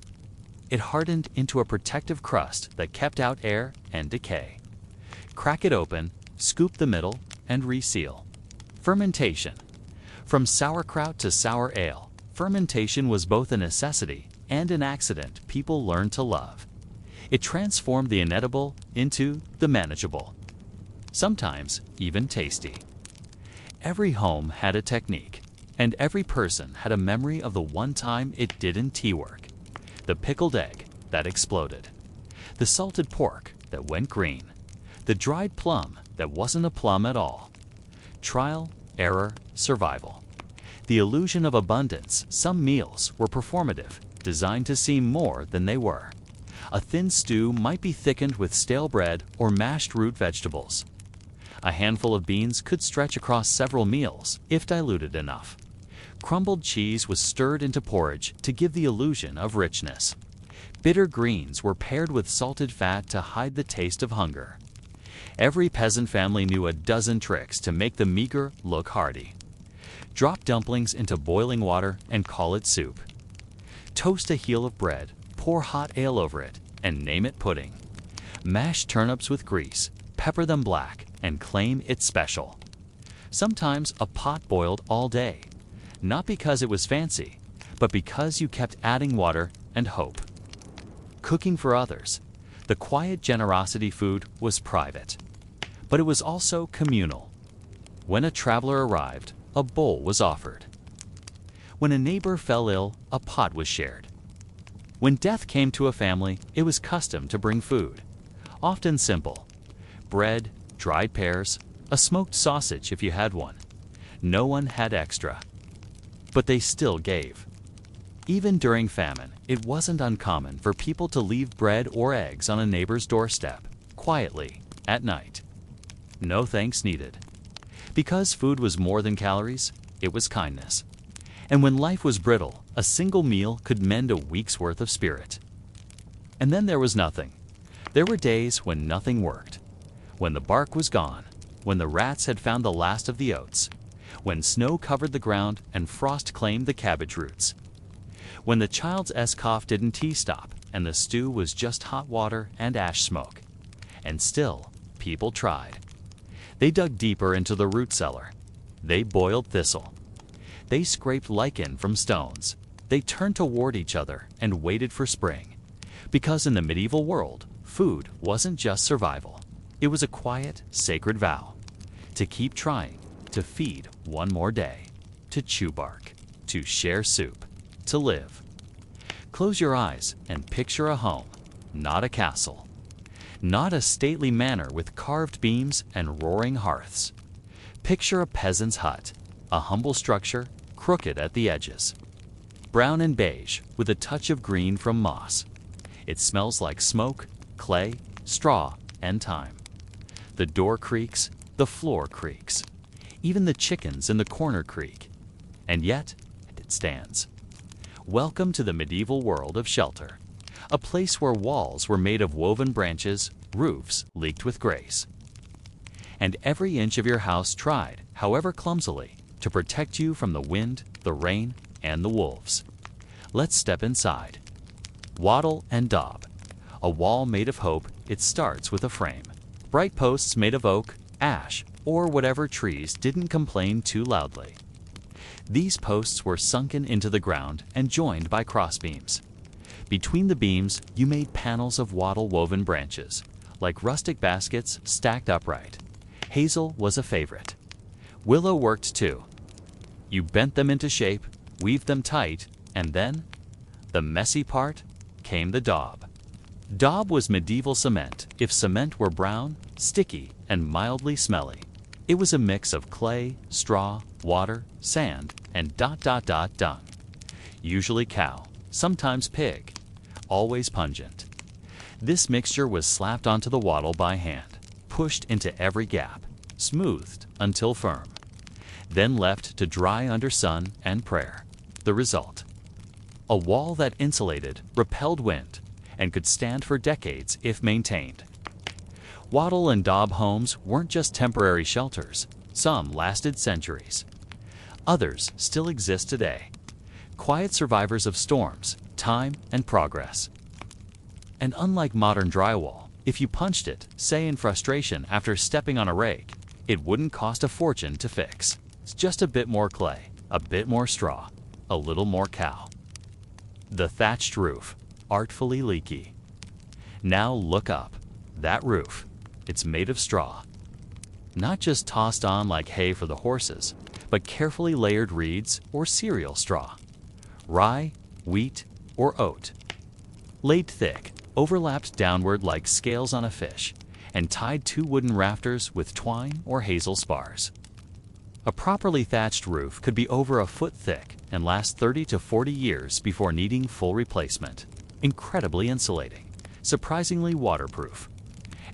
It hardened into a protective crust that kept out air and decay. Crack it open, scoop the middle, and reseal. Fermentation. From sauerkraut to sour ale, fermentation was both a necessity and an accident people learned to love. It transformed the inedible into the manageable, sometimes even tasty. Every home had a technique, and every person had a memory of the one time it didn't tea-work. The pickled egg that exploded. The salted pork that went green. The dried plum that wasn't a plum at all. Trial, error, survival. The illusion of abundance. Some meals were performative, designed to seem more than they were. A thin stew might be thickened with stale bread or mashed root vegetables. A handful of beans could stretch across several meals if diluted enough. Crumbled cheese was stirred into porridge to give the illusion of richness. Bitter greens were paired with salted fat to hide the taste of hunger. Every peasant family knew a dozen tricks to make the meager look hearty. Drop dumplings into boiling water and call it soup. Toast a heel of bread, pour hot ale over it, and name it pudding. Mash turnips with grease, pepper them black, and claim it's special. Sometimes a pot boiled all day, not because it was fancy, but because you kept adding water and hope. Cooking for others. The quiet generosity food was private, but it was also communal. When a traveler arrived, a bowl was offered. When a neighbor fell ill, a pot was shared. When death came to a family, it was custom to bring food, often simple. Bread, dried pears, a smoked sausage if you had one. No one had extra, but they still gave. Even during famine, it wasn't uncommon for people to leave bread or eggs on a neighbor's doorstep, quietly, at night. No thanks needed. Because food was more than calories, it was kindness. And when life was brittle, a single meal could mend a week's worth of spirit. And then there was nothing. There were days when nothing worked. When the bark was gone, when the rats had found the last of the oats, when snow covered the ground and frost claimed the cabbage roots. When the child's cough didn't tea-stop and the stew was just hot water and ash smoke. And still, people tried. They dug deeper into the root cellar. They boiled thistle. They scraped lichen from stones. They turned toward each other and waited for spring. Because in the medieval world, food wasn't just survival. It was a quiet, sacred vow. To keep trying, to feed one more day, to chew bark, to share soup, to live. Close your eyes and picture a home, not a castle. Not a stately manor with carved beams and roaring hearths. Picture a peasant's hut, a humble structure, crooked at the edges. brown and beige with a touch of green from moss. It smells like smoke, clay, straw, and time. The door creaks, the floor creaks. Even the chickens in the corner creak. And yet, it stands. Welcome to the medieval world of shelter, a place where walls were made of woven branches, roofs leaked with grace. And every inch of your house tried, however clumsily, to protect you from the wind, the rain, and the wolves. Let's step inside. Wattle and daub. A wall made of hope, it starts with a frame. Bright posts made of oak, ash, or whatever trees didn't complain too loudly. These posts were sunken into the ground and joined by crossbeams. Between the beams, you made panels of wattle woven branches, like rustic baskets stacked upright. Hazel was a favorite. Willow worked too. You bent them into shape, weaved them tight, and then, the messy part, came the daub. Daub was medieval cement if cement were brown, sticky, and mildly smelly. It was a mix of clay, straw, water, sand, and dung. Usually cow, sometimes pig, always pungent. This mixture was slapped onto the wattle by hand, pushed into every gap, smoothed until firm, then left to dry under sun and prayer. The result: a wall that insulated, repelled wind, and could stand for decades if maintained. Wattle and daub homes weren't just temporary shelters. Some lasted centuries. Others still exist today. Quiet survivors of storms, time, and progress. And unlike modern drywall, if you punched it, say in frustration after stepping on a rake, it wouldn't cost a fortune to fix. It's just a bit more clay, a bit more straw, a little more cow. The thatched roof, artfully leaky. Now look up. That roof, it's made of straw. Not just tossed on like hay for the horses, but carefully layered reeds or cereal straw. Rye, wheat, or oat. Laid thick, overlapped downward like scales on a fish, and tied to wooden rafters with twine or hazel spars. A properly thatched roof could be over a foot thick and last 30 to 40 years before needing full replacement. Incredibly insulating, surprisingly waterproof,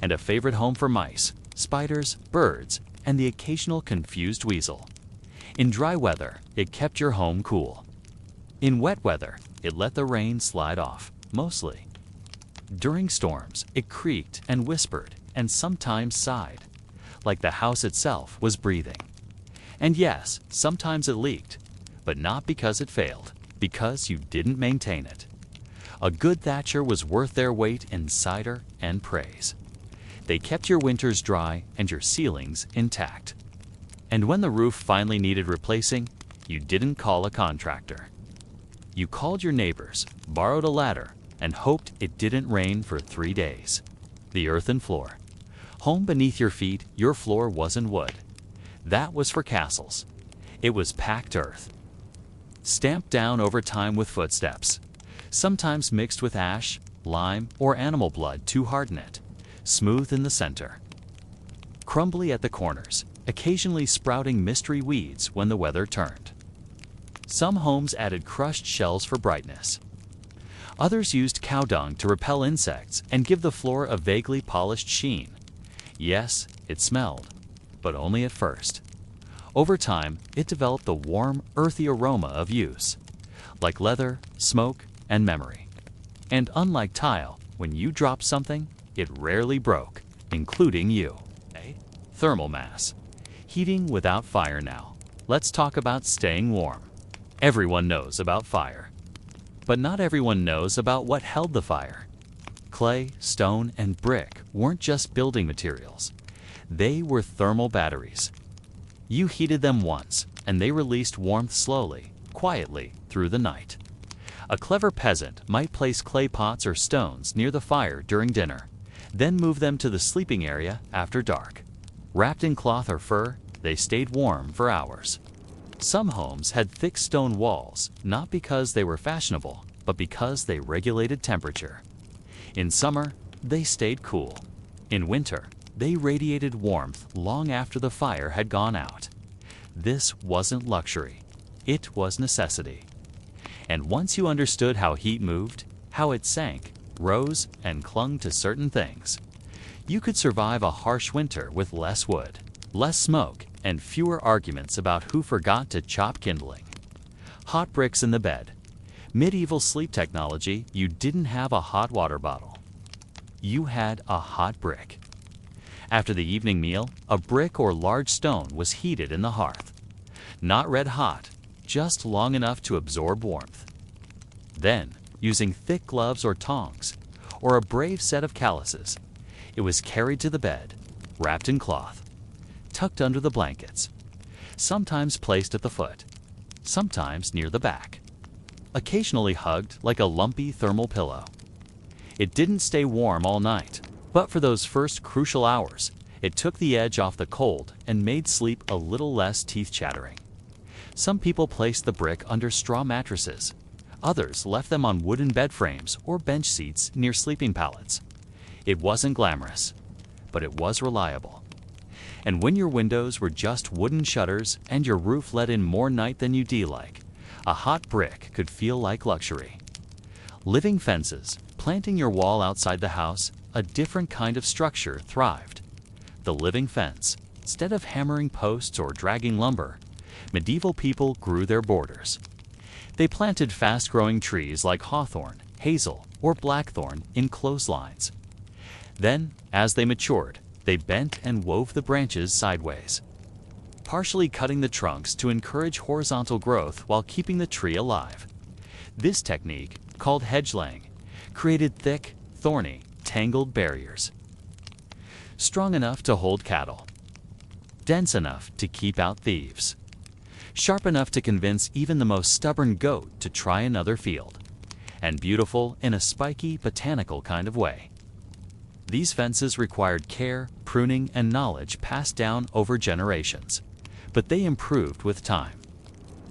and a favorite home for mice, spiders, birds, and the occasional confused weasel. In dry weather, it kept your home cool. In wet weather, it let the rain slide off, mostly. During storms, it creaked and whispered and sometimes sighed, like the house itself was breathing. And yes, sometimes it leaked, but not because it failed, because you didn't maintain it. A good thatcher was worth their weight in cider and praise. They kept your winters dry and your ceilings intact. And when the roof finally needed replacing, you didn't call a contractor. You called your neighbors, borrowed a ladder, and hoped it didn't rain for 3 days. The earthen floor. Home beneath your feet, your floor wasn't wood. That was for castles. It was packed earth. Stamped down over time with footsteps, sometimes mixed with ash, lime, or animal blood to harden it, smooth in the center. Crumbly at the corners, occasionally sprouting mystery weeds when the weather turned. Some homes added crushed shells for brightness. Others used cow dung to repel insects and give the floor a vaguely polished sheen. Yes, it smelled, but only at first. Over time, it developed the warm, earthy aroma of use, like leather, smoke, and memory. And unlike tile, when you dropped something, it rarely broke, including you. Thermal mass. Heating without fire now. Let's talk about staying warm. Everyone knows about fire. But not everyone knows about what held the fire. Clay, stone, and brick weren't just building materials. They were thermal batteries. You heated them once, and they released warmth slowly, quietly, through the night. A clever peasant might place clay pots or stones near the fire during dinner, then move them to the sleeping area after dark. Wrapped in cloth or fur, they stayed warm for hours. Some homes had thick stone walls, not because they were fashionable, but because they regulated temperature. In summer, they stayed cool. In winter, they radiated warmth long after the fire had gone out. This wasn't luxury. It was necessity. And once you understood how heat moved, how it sank, rose, and clung to certain things, you could survive a harsh winter with less wood, less smoke, and fewer arguments about who forgot to chop kindling. Hot bricks in the bed. Medieval sleep technology, you didn't have a hot water bottle. You had a hot brick. After the evening meal, a brick or large stone was heated in the hearth. Not red hot, just long enough to absorb warmth. Then, using thick gloves or tongs, or a brave set of calluses, it was carried to the bed, wrapped in cloth, tucked under the blankets, sometimes placed at the foot, sometimes near the back, occasionally hugged like a lumpy thermal pillow. It didn't stay warm all night, but for those first crucial hours, it took the edge off the cold and made sleep a little less teeth-chattering. Some people placed the brick under straw mattresses. Others left them on wooden bed frames or bench seats near sleeping pallets. It wasn't glamorous, but it was reliable. And when your windows were just wooden shutters and your roof let in more night than you'd like, a hot brick could feel like luxury. Living fences, planting your wall outside the house, a different kind of structure thrived. The living fence, instead of hammering posts or dragging lumber, medieval people grew their borders. They planted fast-growing trees like hawthorn, hazel, or blackthorn in clotheslines. Then, as they matured, they bent and wove the branches sideways, partially cutting the trunks to encourage horizontal growth while keeping the tree alive. This technique, called hedge laying, created thick, thorny, tangled barriers. Strong enough to hold cattle, dense enough to keep out thieves, sharp enough to convince even the most stubborn goat to try another field, and beautiful in a spiky, botanical kind of way. These fences required care, pruning, and knowledge passed down over generations, but they improved with time.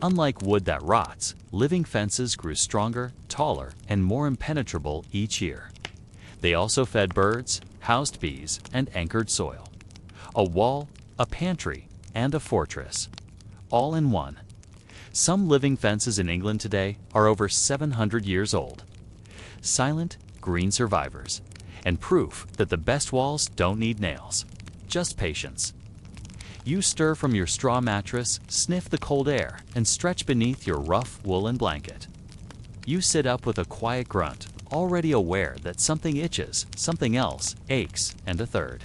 Unlike wood that rots, living fences grew stronger, taller, and more impenetrable each year. They also fed birds, housed bees, and anchored soil. A wall, a pantry, and a fortress, all in one. Some living fences in England today are over 700 years old. Silent, green survivors, and proof that the best walls don't need nails, just patience. You stir from your straw mattress, sniff the cold air, and stretch beneath your rough woolen blanket. You sit up with a quiet grunt, already aware that something itches, something else aches, and a third.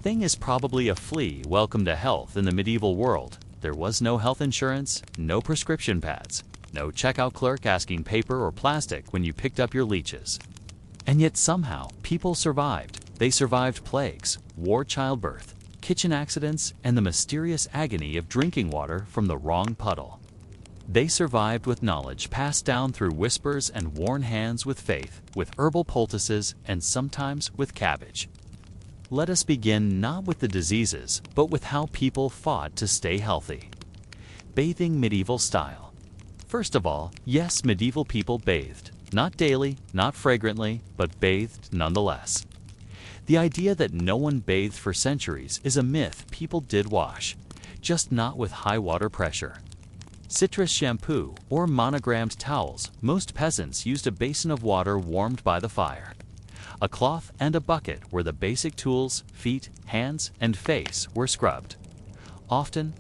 Thing is probably a flea welcome to health in the medieval world. There was no health insurance, no prescription pads, no checkout clerk asking paper or plastic when you picked up your leeches. And yet somehow, people survived. They survived plagues, war childbirth, kitchen accidents, and the mysterious agony of drinking water from the wrong puddle. They survived with knowledge passed down through whispers and worn hands with faith, with herbal poultices, and sometimes with cabbage. Let us begin not with the diseases, but with how people fought to stay healthy. Bathing medieval style. First of all, yes, medieval people bathed. Not daily, not fragrantly, but bathed nonetheless. The idea that no one bathed for centuries is a myth. People did wash, just not with high water pressure. Citrus shampoo or monogrammed towels, most peasants used a basin of water warmed by the fire. A cloth and a bucket were the basic tools. Feet, hands, and face were scrubbed. Often,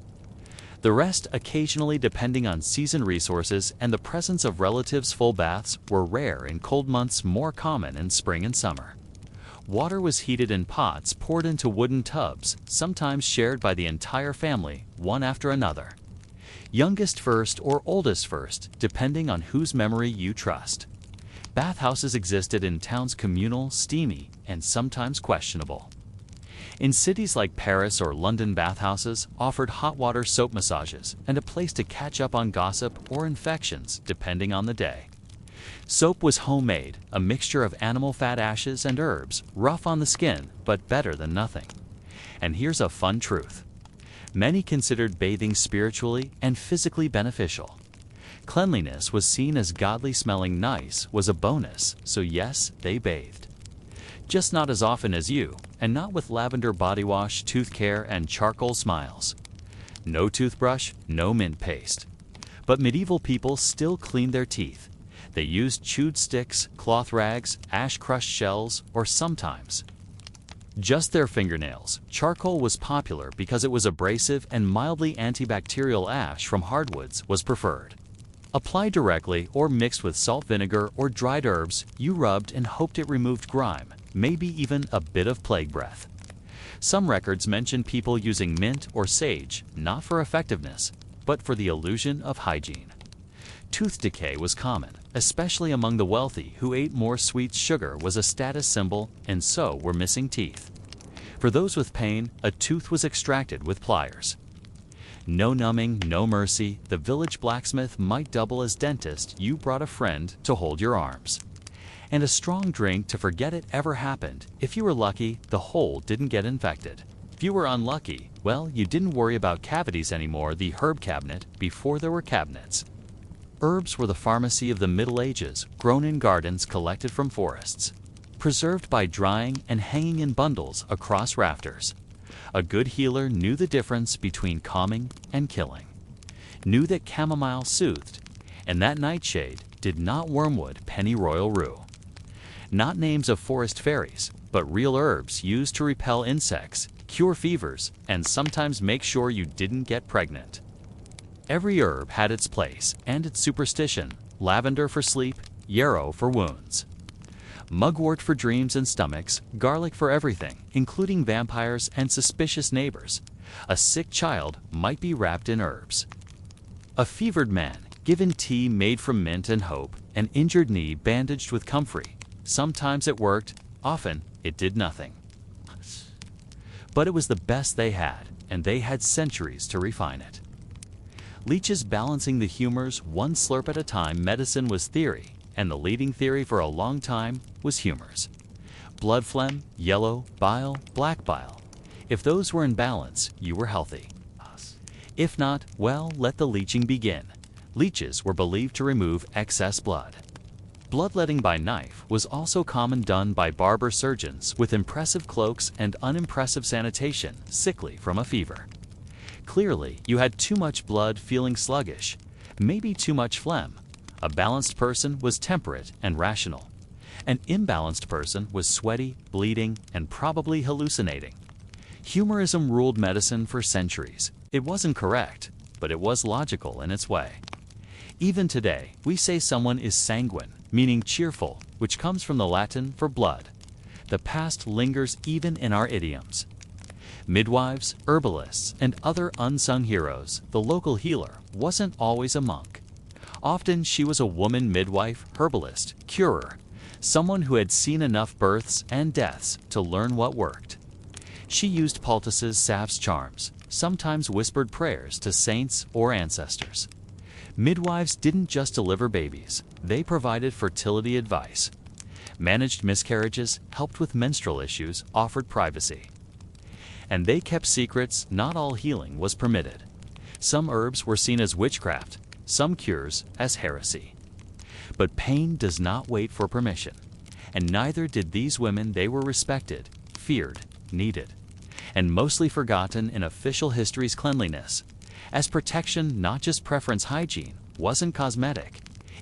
the rest occasionally, depending on season resources and the presence of relatives. Full baths were rare in cold months, more common in spring and summer. Water was heated in pots poured into wooden tubs, sometimes shared by the entire family, one after another. Youngest first or oldest first, depending on whose memory you trust. Bathhouses existed in towns, communal, steamy, and sometimes questionable. In cities like Paris or London, bathhouses offered hot water soap massages and a place to catch up on gossip or infections, depending on the day. Soap was homemade, a mixture of animal fat, ashes, and herbs, rough on the skin, but better than nothing. And here's a fun truth. Many considered bathing spiritually and physically beneficial. Cleanliness was seen as godly. Smelling nice was a bonus, so yes, they bathed. Just not as often as you, and not with lavender body wash, tooth care, and charcoal smiles. No toothbrush, no mint paste. But medieval people still cleaned their teeth. They used chewed sticks, cloth rags, ash-crushed shells, or sometimes just their fingernails. Charcoal was popular because it was abrasive, and mildly antibacterial ash from hardwoods was preferred. Applied directly or mixed with salt vinegar or dried herbs, you rubbed and hoped it removed grime, maybe even a bit of plague breath. Some records mention people using mint or sage, not for effectiveness, but for the illusion of hygiene. Tooth decay was common, especially among the wealthy who ate more sweet. Sugar was a status symbol, and so were missing teeth. For those with pain, a tooth was extracted with pliers. No numbing, no mercy. The village blacksmith might double as dentist. You brought a friend to hold your arms. And a strong drink to forget it ever happened. If you were lucky, the hole didn't get infected. If you were unlucky, well, you didn't worry about cavities anymore. The herb cabinet before there were cabinets. Herbs were the pharmacy of the Middle Ages, grown in gardens collected from forests, preserved by drying and hanging in bundles across rafters. A good healer knew the difference between calming and killing, knew that chamomile soothed, and that nightshade did not wormwood pennyroyal rue. Not names of forest fairies, but real herbs used to repel insects, cure fevers, and sometimes make sure you didn't get pregnant. Every herb had its place and its superstition: lavender for sleep, yarrow for wounds, mugwort for dreams and stomachs, garlic for everything, including vampires and suspicious neighbors. A sick child might be wrapped in herbs. A fevered man given tea made from mint and hope, an injured knee bandaged with comfrey. Sometimes it worked, often it did nothing. But it was the best they had, and they had centuries to refine it. Leeches balancing the humors one slurp at a time. Medicine was theory, and the leading theory for a long time was humors. Blood phlegm, yellow, bile, black bile. If those were in balance, you were healthy. If not, well, let the leeching begin. Leeches were believed to remove excess blood. Bloodletting by knife was also common, done by barber surgeons with impressive cloaks and unimpressive sanitation, sickly from a fever. Clearly, you had too much blood, feeling sluggish, maybe too much phlegm. A balanced person was temperate and rational. An imbalanced person was sweaty, bleeding, and probably hallucinating. Humorism ruled medicine for centuries. It wasn't correct, but it was logical in its way. Even today, we say someone is sanguine, meaning cheerful, which comes from the Latin for blood. The past lingers even in our idioms. Midwives, herbalists, and other unsung heroes. The local healer wasn't always a monk. Often she was a woman midwife, herbalist, curer, someone who had seen enough births and deaths to learn what worked. She used poultices, salves, charms, sometimes whispered prayers to saints or ancestors. Midwives didn't just deliver babies, they provided fertility advice, managed miscarriages, helped with menstrual issues, offered privacy. And they kept secrets. Not all healing was permitted. Some herbs were seen as witchcraft, some cures as heresy. But pain does not wait for permission, and neither did these women. They were respected, feared, needed, and mostly forgotten in official history's cleanliness. As protection, not just preference. Hygiene wasn't cosmetic,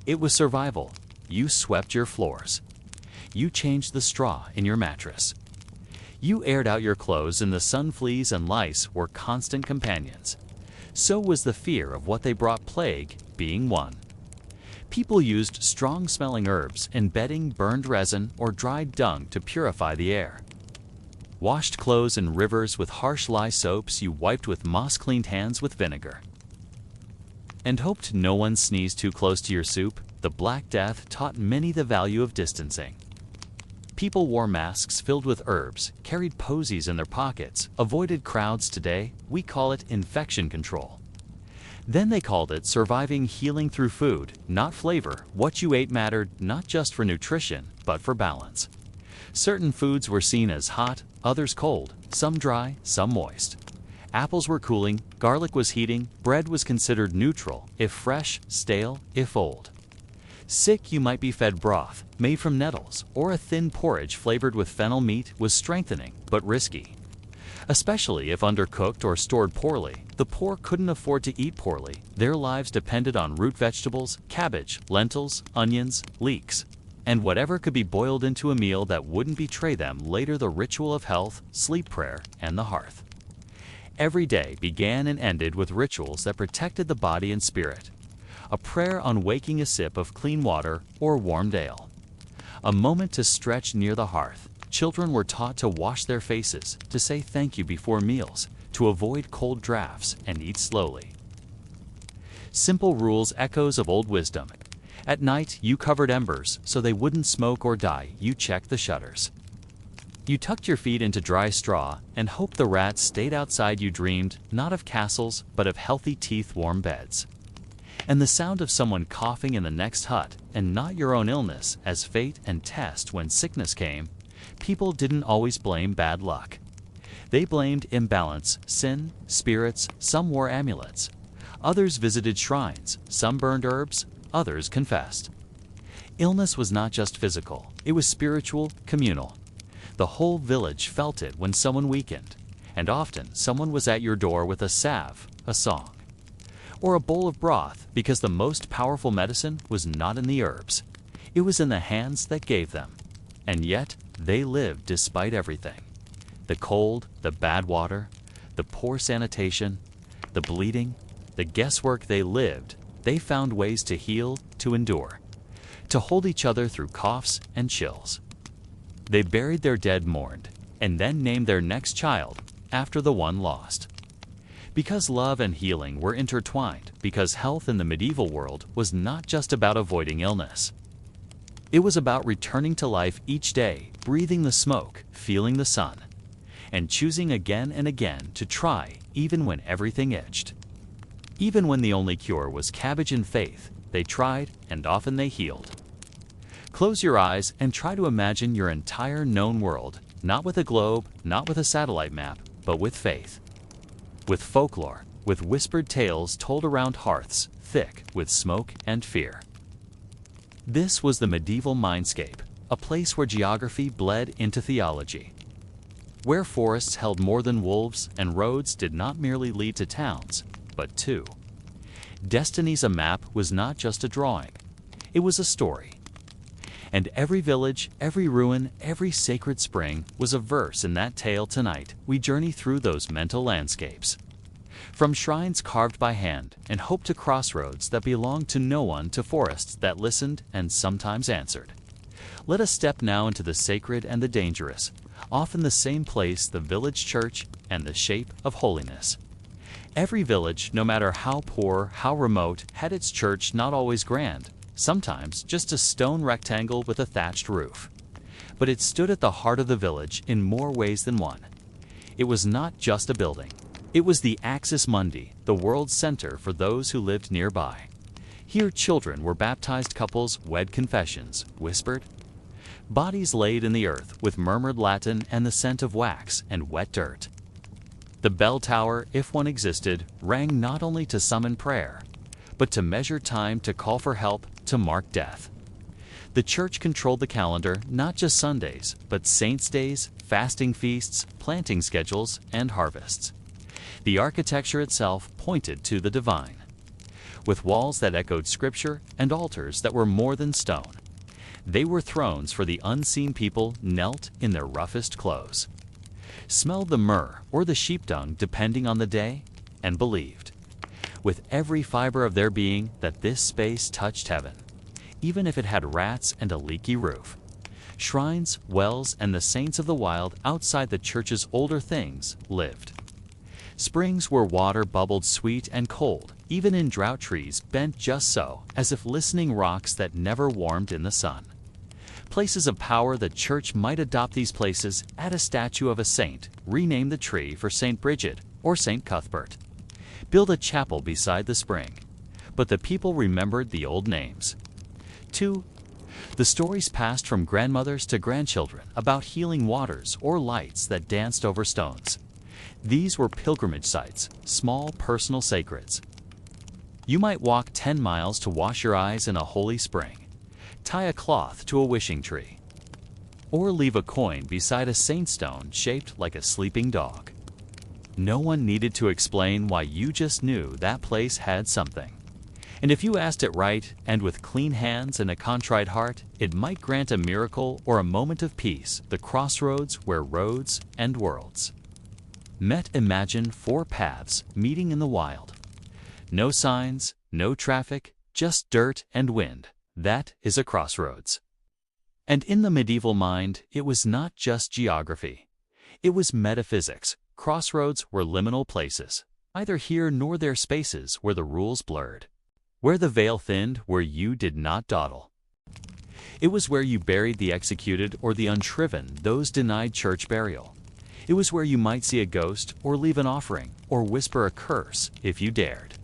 it was survival. You swept your floors. You changed the straw in your mattress. You aired out your clothes, and the sun, fleas, and lice were constant companions. So was the fear of what they brought, plague being one. People used strong-smelling herbs in bedding, burned resin, or dried dung to purify the air. Washed clothes in rivers with harsh lye soaps. You wiped with moss-cleaned hands with vinegar. And hoped no one sneezed too close to your soup. The Black Death taught many the value of distancing. People wore masks filled with herbs, carried posies in their pockets, avoided crowds. Today, we call it infection control. Then they called it surviving, healing through food, not flavor. What you ate mattered, not just for nutrition, but for balance. Certain foods were seen as hot, others cold, some dry, some moist. Apples were cooling, garlic was heating, bread was considered neutral, if fresh, stale, if old. Sick, you might be fed broth, made from nettles, or a thin porridge flavored with fennel. Meat was strengthening, but risky. Especially if undercooked or stored poorly, the poor couldn't afford to eat poorly. Their lives depended on root vegetables, cabbage, lentils, onions, leeks, and whatever could be boiled into a meal that wouldn't betray them later. The ritual of health, sleep, prayer, and the hearth. Every day began and ended with rituals that protected the body and spirit. A prayer on waking, a sip of clean water or warmed ale. A moment to stretch near the hearth. Children were taught to wash their faces, to say thank you before meals, to avoid cold drafts and eat slowly. Simple rules, echoes of old wisdom. At night, you covered embers so they wouldn't smoke or die. You checked the shutters. You tucked your feet into dry straw and hoped the rats stayed outside. You dreamed not of castles, but of healthy teeth, warm beds, and the sound of someone coughing in the next hut, and not your own illness as fate and test. When sickness came, people didn't always blame bad luck. They blamed imbalance, sin, spirits. Some wore amulets. Others visited shrines. Some burned herbs. Others confessed. Illness was not just physical. It was spiritual, communal. The whole village felt it when someone weakened, and often someone was at your door with a salve, a song, or a bowl of broth, because the most powerful medicine was not in the herbs. It was in the hands that gave them. And yet, they lived despite everything. The cold, the bad water, the poor sanitation, the bleeding, the guesswork. They lived. They found ways to heal, to endure, to hold each other through coughs and chills. They buried their dead, mourned, and then named their next child after the one lost. Because love and healing were intertwined, because health in the medieval world was not just about avoiding illness. It was about returning to life each day, breathing the smoke, feeling the sun, and choosing again and again to try, even when everything itched. Even when the only cure was cabbage and faith, they tried, and often they healed. Close your eyes and try to imagine your entire known world, not with a globe, not with a satellite map, but with faith. With folklore, with whispered tales told around hearths, thick with smoke and fear. This was the medieval mindscape, a place where geography bled into theology, where forests held more than wolves and roads did not merely lead to towns, but to destinies. A map was not just a drawing, it was a story. And every village, every ruin, every sacred spring was a verse in that tale. Tonight, we journey through those mental landscapes. From shrines carved by hand and hope to crossroads that belonged to no one, to forests that listened and sometimes answered. Let us step now into the sacred and the dangerous, often the same place, the village church and the shape of holiness. Every village, no matter how poor, how remote, had its church, not always grand, sometimes just a stone rectangle with a thatched roof. But it stood at the heart of the village in more ways than one. It was not just a building. It was the Axis Mundi, the world's center for those who lived nearby. Here children were baptized, couples wed, confessions whispered, bodies laid in the earth with murmured Latin and the scent of wax and wet dirt. The bell tower, if one existed, rang not only to summon prayer, but to measure time, to call for help, to mark death. The church controlled the calendar, not just Sundays, but saints' days, fasting feasts, planting schedules, and harvests. The architecture itself pointed to the divine, with walls that echoed scripture and altars that were more than stone. They were thrones for the unseen. People knelt in their roughest clothes, smelled the myrrh or the sheep dung depending on the day, and believed with every fiber of their being that this space touched heaven, even if it had rats and a leaky roof. Shrines, wells, and the saints of the wild outside the church's older things lived. Springs where water bubbled sweet and cold, even in drought. Trees bent just so, as if listening rocks that never warmed in the sun. Places of power. The church might adopt these places, add a statue of a saint, rename the tree for St. Bridget or St. Cuthbert, build a chapel beside the spring. But the people remembered the old names. 2. The stories passed from grandmothers to grandchildren about healing waters or lights that danced over stones. These were pilgrimage sites, small personal sacreds. You might walk 10 miles to wash your eyes in a holy spring, tie a cloth to a wishing tree, or leave a coin beside a saint stone shaped like a sleeping dog. No one needed to explain why, you just knew that place had something. And if you asked it right and with clean hands and a contrite heart, it might grant a miracle or a moment of peace, the crossroads where roads and worlds met. Imagine 4 paths meeting in the wild. No signs, no traffic, just dirt and wind. That is a crossroads. And in the medieval mind, it was not just geography. It was metaphysics. Crossroads were liminal places, neither here nor there, spaces where the rules blurred, where the veil thinned, where you did not dawdle. It was where you buried the executed or the unshriven, those denied church burial. It was where you might see a ghost or leave an offering or whisper a curse if you dared.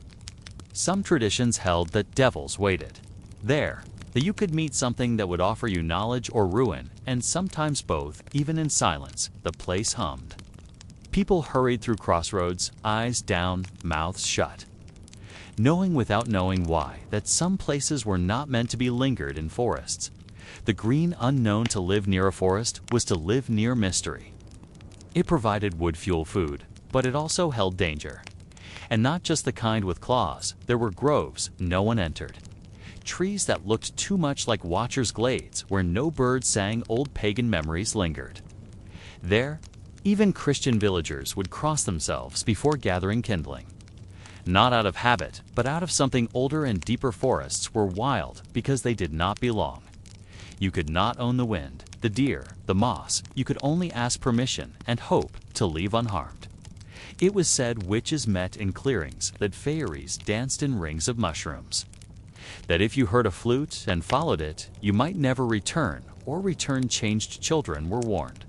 Some traditions held that devils waited there, that you could meet something that would offer you knowledge or ruin, and sometimes both. Even in silence, the place hummed. People hurried through crossroads, eyes down, mouths shut, knowing without knowing why that some places were not meant to be lingered in forests. The green unknown. To live near a forest was to live near mystery. It provided wood fuel food, but it also held danger. And not just the kind with claws. There were groves no one entered. Trees that looked too much like watchers' glades where no birds sang, old pagan memories lingered. There, even Christian villagers would cross themselves before gathering kindling. Not out of habit, but out of something older and deeper. Forests were wild because they did not belong. You could not own the wind, the deer, the moss. You could only ask permission and hope to leave unharmed. It was said witches met in clearings, that fairies danced in rings of mushrooms, that if you heard a flute and followed it, you might never return, or return. Changed children were warned,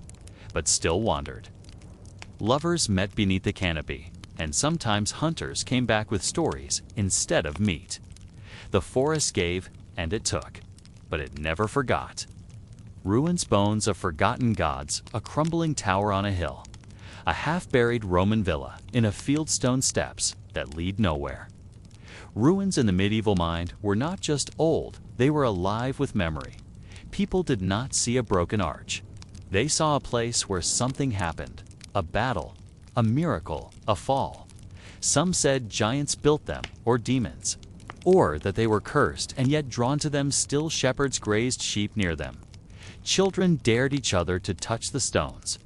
but still wandered. Lovers met beneath the canopy, and sometimes hunters came back with stories instead of meat. The forest gave and it took, but it never forgot. Ruins, bones of forgotten gods, a crumbling tower on a hill, a half-buried Roman villa in a fieldstone steps that lead nowhere. Ruins in the medieval mind were not just old, they were alive with memory. People did not see a broken arch. They saw a place where something happened, a battle, a miracle, a fall. Some said giants built them, or demons, or that they were cursed and yet drawn to them. Still shepherds grazed sheep near them. Children dared each other to touch the stones.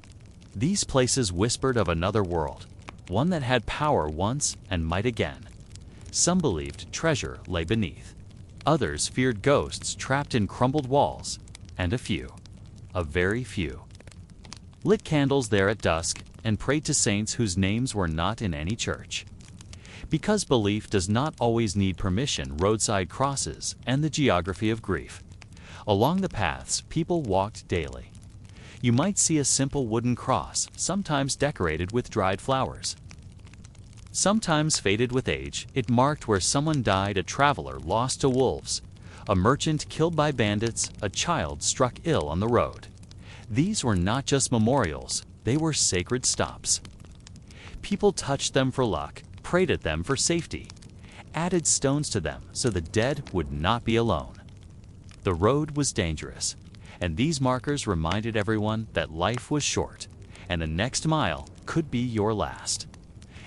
These places whispered of another world, one that had power once and might again. Some believed treasure lay beneath. Others feared ghosts trapped in crumbled walls, and a very few, lit candles there at dusk and prayed to saints whose names were not in any church. Because belief does not always need permission. Roadside crosses and the geography of grief. Along the paths people walked daily. You might see a simple wooden cross, sometimes decorated with dried flowers, sometimes faded with age. It marked where someone died, a traveler lost to wolves, a merchant killed by bandits, a child struck ill on the road. These were not just memorials, they were sacred stops. People touched them for luck, prayed at them for safety, added stones to them so the dead would not be alone. The road was dangerous, and these markers reminded everyone that life was short, and the next mile could be your last.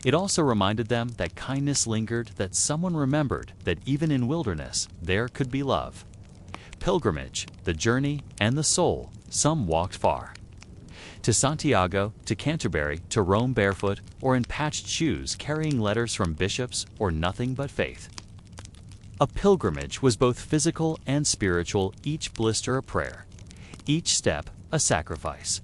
It also reminded them that kindness lingered, that someone remembered that even in wilderness there could be love. Pilgrimage, the journey, and the soul. Some walked far. To Santiago, to Canterbury, to Rome barefoot, or in patched shoes carrying letters from bishops or nothing but faith. A pilgrimage was both physical and spiritual, each blister a prayer, each step a sacrifice.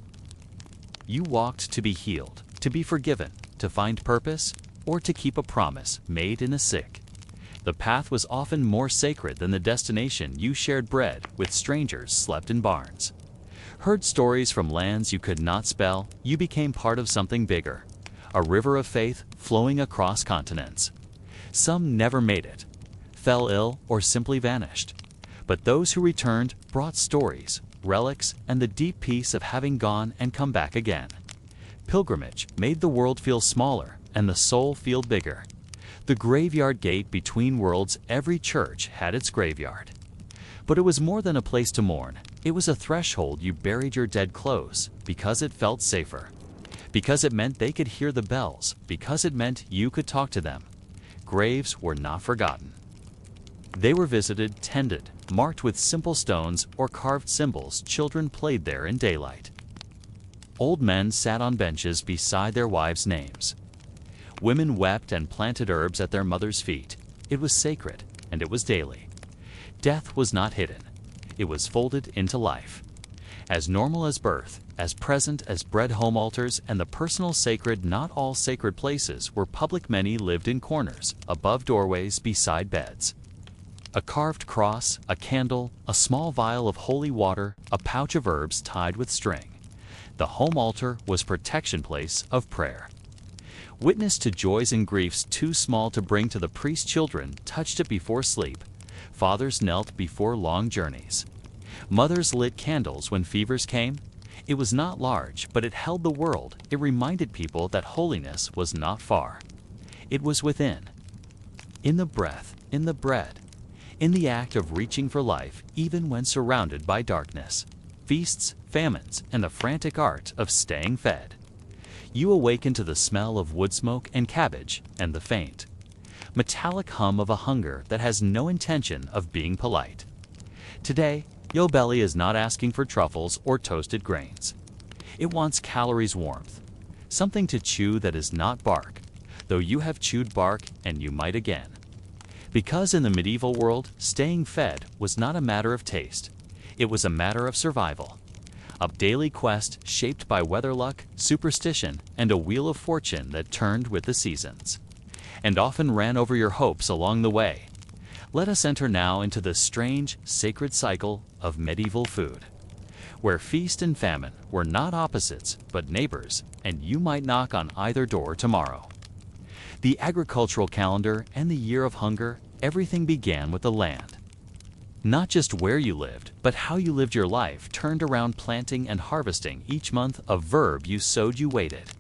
You walked to be healed, to be forgiven, to find purpose, or to keep a promise made in the sick. The path was often more sacred than the destination. You shared bread with strangers, slept in barns, heard stories from lands you could not spell. You became part of something bigger, a river of faith flowing across continents. Some never made it, fell ill, or simply vanished. But those who returned brought stories, relics, and the deep peace of having gone and come back again. Pilgrimage made the world feel smaller and the soul feel bigger. The graveyard gate between worlds. Every church had its graveyard. But it was more than a place to mourn. It was a threshold you buried your dead close because it felt safer. because it meant they could hear the bells, because it meant you could talk to them. Graves were not forgotten. They were visited, tended, marked with simple stones or carved symbols. Children played there in daylight. Old men sat on benches beside their wives' names. Women wept and planted herbs at their mothers' feet. It was sacred, and it was daily. Death was not hidden. It was folded into life. As normal as birth, as present as bread home altars, and the personal sacred. Not all sacred places were public. Many lived in corners, above doorways, beside beds. A carved cross, a candle, a small vial of holy water, a pouch of herbs tied with string. The home altar was protection place of prayer. Witness to joys and griefs too small to bring to the priest. Children touched it before sleep. Fathers knelt before long journeys. Mothers lit candles when fevers came. It was not large, but it held the world. It reminded people that holiness was not far. It was within. In the breath, in the bread, in the act of reaching for life, even when surrounded by darkness, feasts, famines, and the frantic art of staying fed. You awaken to the smell of wood smoke and cabbage and the faint, metallic hum of a hunger that has no intention of being polite. Today, your belly is not asking for truffles or toasted grains. It wants calories, warmth, something to chew that is not bark, though you have chewed bark and you might again. Because in the medieval world, staying fed was not a matter of taste. It was a matter of survival. A daily quest shaped by weather luck, superstition, and a wheel of fortune that turned with the seasons, and often ran over your hopes along the way. Let us enter now into the strange, sacred cycle of medieval food, where feast and famine were not opposites, but neighbors, and you might knock on either door tomorrow. The agricultural calendar and the year of hunger, everything began with the land. Not just where you lived, but how you lived your life turned around planting and harvesting. Each month a verb. You sowed, you waited.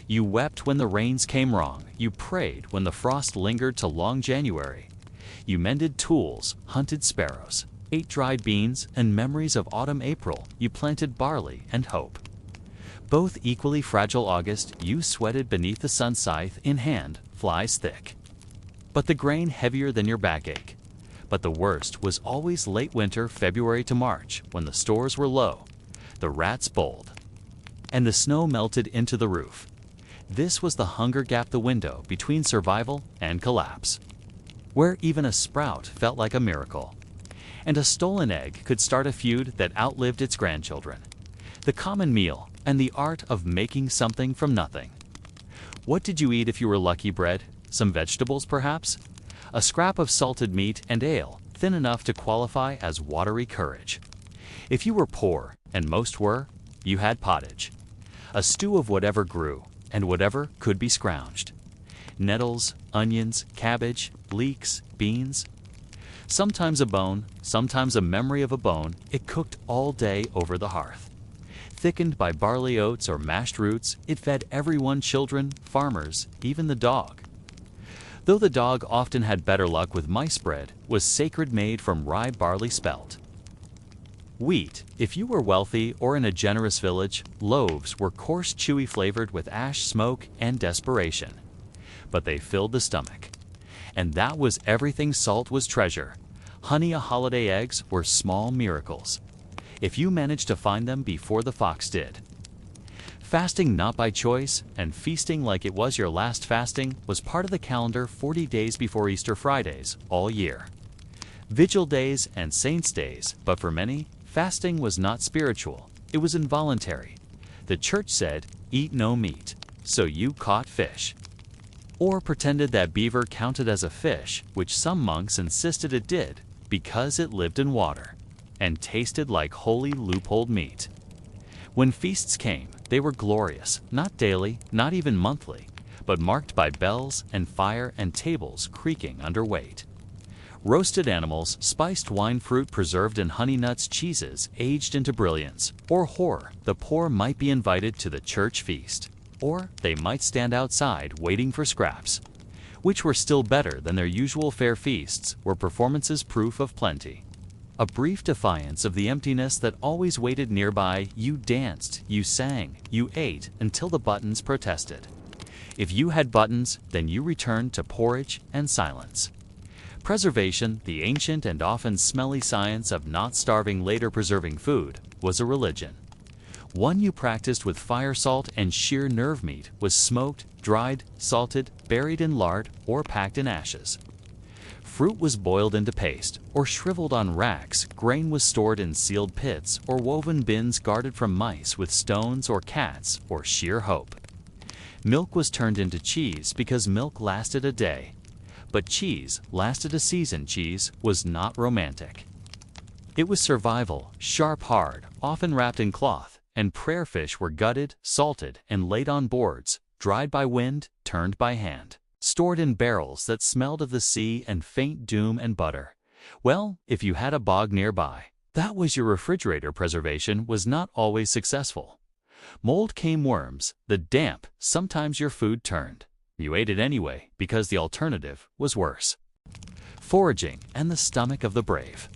You wept when the rains came wrong. You prayed when the frost lingered to long January. You mended tools, hunted sparrows, ate dried beans and memories of autumn April. You planted barley and hope. Both equally fragile August, you sweated beneath the sun, scythe in hand, flies thick. But the grain heavier than your backache. But the worst was always late winter, February to March, when the stores were low, the rats bold, and the snow melted into the roof. This was the hunger gap, the window between survival and collapse, where even a sprout felt like a miracle, and a stolen egg could start a feud that outlived its grandchildren. The common meal and the art of making something from nothing. What did you eat if you were lucky? Bread, some vegetables perhaps? A scrap of salted meat and ale, thin enough to qualify as watery courage. If you were poor, and most were, you had pottage. A stew of whatever grew, and whatever could be scrounged. Nettles, onions, cabbage, leeks, beans. Sometimes a bone, sometimes a memory of a bone. It cooked all day over the hearth. Thickened by barley oats or mashed roots, it fed everyone, children, farmers, even the dog. Though the dog often had better luck with mice, bread was sacred, made from rye barley spelt. Wheat, if you were wealthy or in a generous village, loaves were coarse, chewy, flavored with ash, smoke, and desperation. But they filled the stomach. And that was everything. Salt was treasure. Honey, holiday eggs were small miracles, if you managed to find them before the fox did. Fasting not by choice, and feasting like it was your last fasting, was part of the calendar. 40 days before Easter, Fridays, all year. Vigil days and saints' days, but for many, fasting was not spiritual, it was involuntary. The church said, eat no meat, so you caught fish. Or pretended that beaver counted as a fish, which some monks insisted it did, because it lived in water, and tasted like holy loopholed meat. When feasts came, they were glorious, not daily, not even monthly, but marked by bells and fire and tables creaking under weight. Roasted animals, spiced wine, fruit preserved in honey, nuts, cheeses aged into brilliance, or horror. The poor might be invited to the church feast, or they might stand outside waiting for scraps, which were still better than their usual fare. Feasts were performances, proof of plenty. A brief defiance of the emptiness that always waited nearby. You danced, you sang, you ate until the buttons protested. If you had buttons, then you returned to porridge and silence. Preservation, the ancient and often smelly science of not starving later preserving food, was a religion. One you practiced with fire salt and sheer nerve meat was smoked, dried, salted, buried in lard, or packed in ashes. Fruit was boiled into paste, or shriveled on racks. Grain was stored in sealed pits, or woven bins guarded from mice with stones or cats, or sheer hope. Milk was turned into cheese because milk lasted a day. But cheese lasted a season. Cheese was not romantic. It was survival, sharp hard, often wrapped in cloth, and prayer fish were gutted, salted, and laid on boards, dried by wind, turned by hand, stored in barrels that smelled of the sea and faint doom and butter. Well, if you had a bog nearby, that was your refrigerator. Preservation was not always successful. Mold came, worms, the damp, sometimes your food turned. You ate it anyway because the alternative was worse. Foraging and the stomach of the brave.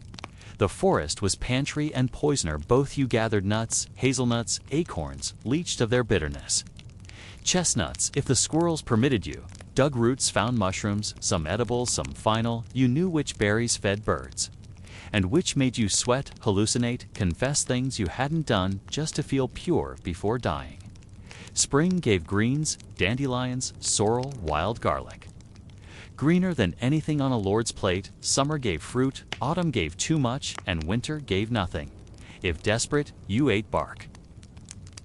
The forest was pantry and poisoner. Both you gathered nuts, hazelnuts, acorns, leached of their bitterness. Chestnuts, if the squirrels permitted you. Dug roots, found mushrooms, some edible, some final. You knew which berries fed birds, and which made you sweat, hallucinate, confess things you hadn't done just to feel pure before dying. Spring gave greens, dandelions, sorrel, wild garlic. Greener than anything on a lord's plate, summer gave fruit, autumn gave too much, and winter gave nothing. If desperate, you ate bark.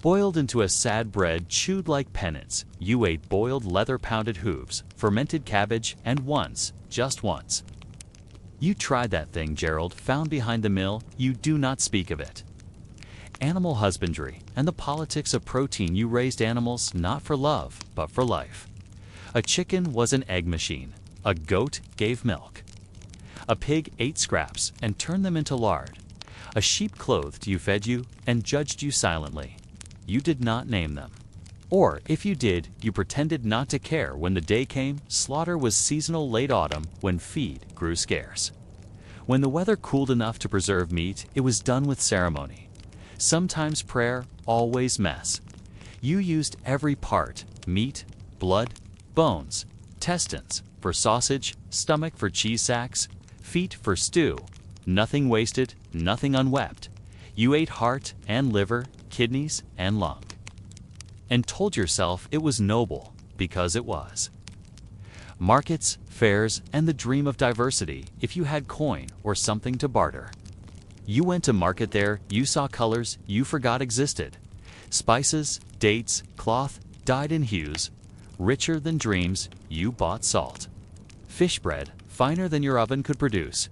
Boiled into a sad bread, chewed like pennants, you ate boiled leather-pounded hooves, fermented cabbage, and once, just once. You tried that thing Gerald found behind the mill. You do not speak of it. Animal husbandry and the politics of protein. You raised animals not for love, but for life. A chicken was an egg machine. A goat gave milk. A pig ate scraps and turned them into lard. A sheep clothed you, fed you, and judged you silently. You did not name them. Or, if you did, you pretended not to care. When the day came, slaughter was seasonal. Late autumn, when feed grew scarce. When the weather cooled enough to preserve meat, it was done with ceremony. Sometimes prayer, always mess. You used every part, meat, blood, bones, intestines for sausage, stomach for cheese sacks, feet for stew. Nothing wasted, nothing unwept. You ate heart and liver, kidneys and lung, and told yourself it was noble because it was. Markets, fairs, and the dream of diversity. If you had coin or something to barter, you went to market there. You saw colors you forgot existed. Spices, dates, cloth, dyed in hues. Richer than dreams, you bought salt. Fish bread, finer than your oven could produce.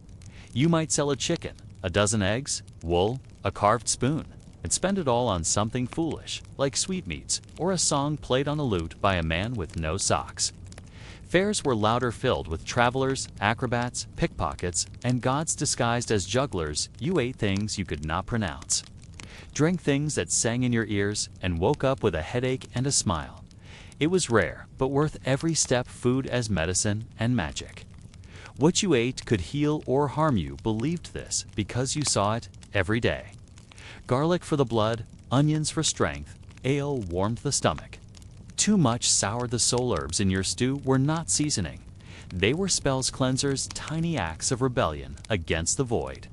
You might sell a chicken, a dozen eggs, wool, a carved spoon, and spend it all on something foolish, like sweetmeats, or a song played on a lute by a man with no socks. Fairs were louder, filled with travelers, acrobats, pickpockets, and gods disguised as jugglers. You ate things you could not pronounce, drank things that sang in your ears, and woke up with a headache and a smile. It was rare, but worth every step. Food as medicine and magic. What you ate could heal or harm you. Believed this because you saw it every day. Garlic for the blood, onions for strength, ale warmed the stomach. Too much soured the soul. Herbs in your stew were not seasoning. They were spells cleansers, tiny acts of rebellion against the void.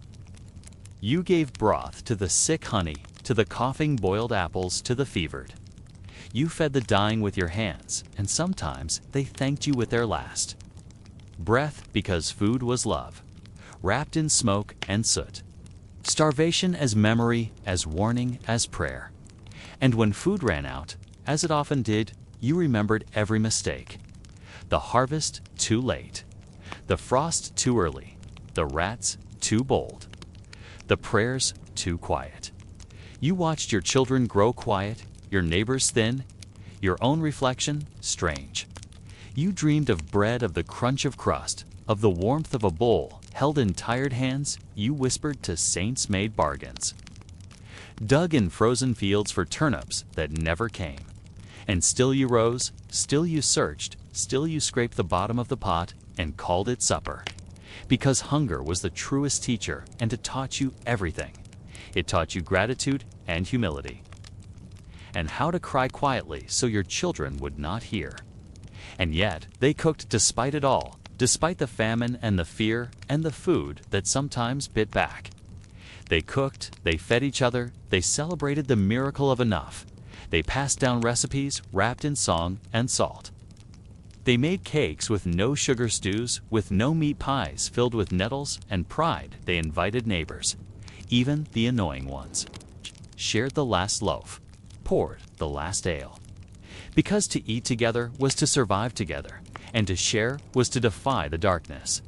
You gave broth to the sick, honey to the coughing, boiled apples to the fevered. You fed the dying with your hands, and sometimes they thanked you with their last breath because food was love, wrapped in smoke and soot. Starvation as memory, as warning, as prayer. And when food ran out, as it often did, you remembered every mistake. The harvest too late, the frost too early, the rats too bold, the prayers too quiet. You watched your children grow quiet, your neighbors thin, your own reflection strange. You dreamed of bread, of the crunch of crust, of the warmth of a bowl held in tired hands. You whispered to saints, made bargains. Dug in frozen fields for turnips that never came. And still you rose, still you searched, still you scraped the bottom of the pot and called it supper. Because hunger was the truest teacher, and it taught you everything. It taught you gratitude and humility, and how to cry quietly so your children would not hear. And yet, they cooked despite it all, despite the famine and the fear and the food that sometimes bit back. They cooked, they fed each other, they celebrated the miracle of enough. They passed down recipes wrapped in song and salt. They made cakes with no sugar stews, with no meat pies filled with nettles, and pride they invited neighbors, even the annoying ones. Shared the last loaf, poured the last ale. Because to eat together was to survive together, and to share was to defy the darkness.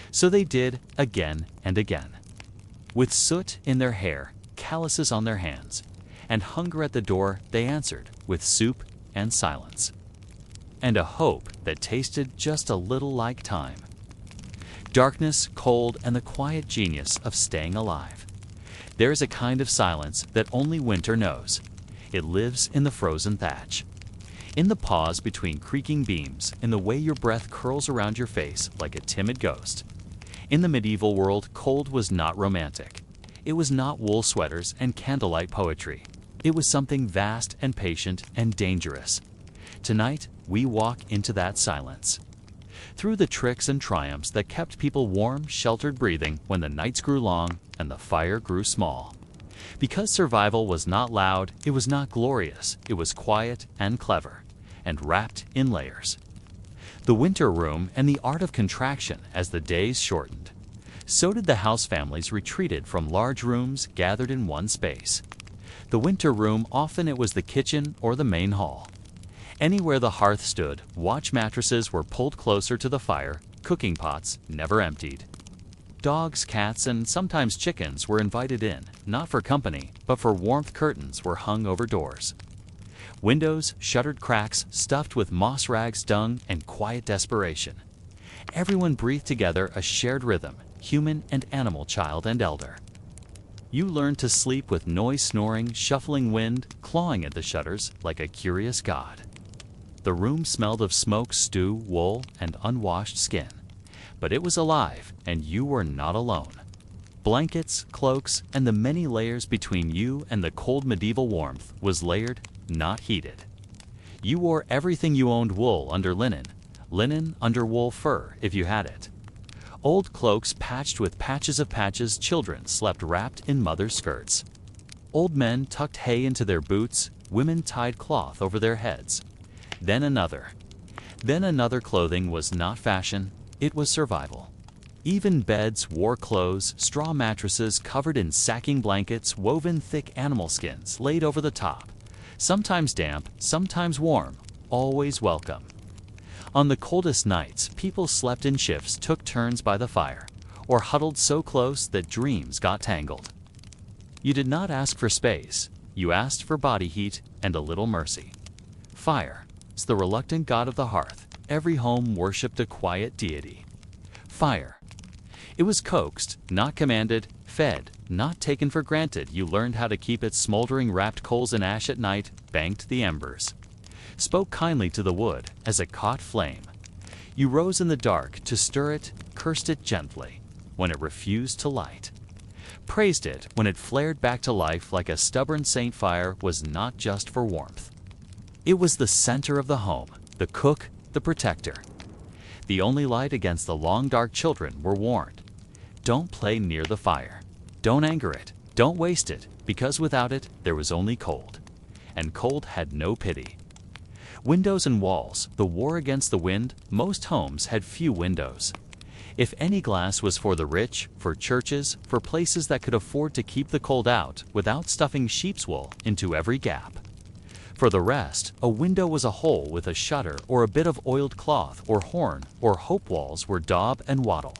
So they did again and again. With soot in their hair, calluses on their hands, and hunger at the door, they answered with soup and silence, and a hope that tasted just a little like time. Darkness, cold, and the quiet genius of staying alive. There is a kind of silence that only winter knows. It lives in the frozen thatch, in the pause between creaking beams, in the way your breath curls around your face like a timid ghost. In the medieval world, cold was not romantic. It was not wool sweaters and candlelight poetry. It was something vast and patient and dangerous. Tonight, we walk into that silence. Through the tricks and triumphs that kept people warm, sheltered breathing when the nights grew long and the fire grew small. Because survival was not loud, it was not glorious, it was quiet and clever, and wrapped in layers. The winter room and the art of contraction as the days shortened. So did the house families retreated from large rooms gathered in one space. The winter room, often it was the kitchen or the main hall. Anywhere the hearth stood, watch mattresses were pulled closer to the fire, cooking pots never emptied. Dogs, cats, and sometimes chickens were invited in, not for company, but for warmth. Curtains were hung over doors. Windows, shuttered cracks, stuffed with moss rags, dung, and quiet desperation. Everyone breathed together a shared rhythm, human and animal, child and elder. You learned to sleep with noise, snoring, shuffling wind, clawing at the shutters like a curious god. The room smelled of smoke, stew, wool, and unwashed skin. But it was alive, and you were not alone. Blankets, cloaks, and the many layers between you and the cold medieval warmth was layered, not heated. You wore everything you owned: wool under linen, linen under wool fur if you had it. Old cloaks patched with patches of patches. Children slept wrapped in mother's skirts. Old men tucked hay into their boots. Women tied cloth over their heads. Then another. Clothing was not fashion, it was survival. Even beds wore clothes, straw mattresses covered in sacking blankets, woven thick animal skins laid over the top. Sometimes damp, sometimes warm, always welcome. On the coldest nights, people slept in shifts, took turns by the fire, or huddled so close that dreams got tangled. You did not ask for space, you asked for body heat and a little mercy. Fire, it's the reluctant god of the hearth. Every home worshipped a quiet deity. Fire. It was coaxed, not commanded, fed, not taken for granted. You learned how to keep it smoldering, wrapped coals in ash at night, banked the embers. Spoke kindly to the wood as it caught flame. You rose in the dark to stir it, cursed it gently when it refused to light. Praised it when it flared back to life like a stubborn saint. Fire was not just for warmth. It was the center of the home, the cook, the protector. The only light against the long dark. Children were warned. Don't play near the fire. Don't anger it. Don't waste it, because without it there was only cold. And cold had no pity. Windows and walls, the war against the wind. Most homes had few windows. If any, glass was for the rich, for churches, for places that could afford to keep the cold out without stuffing sheep's wool into every gap. For the rest, a window was a hole with a shutter or a bit of oiled cloth or horn, or hope walls were daub and wattle.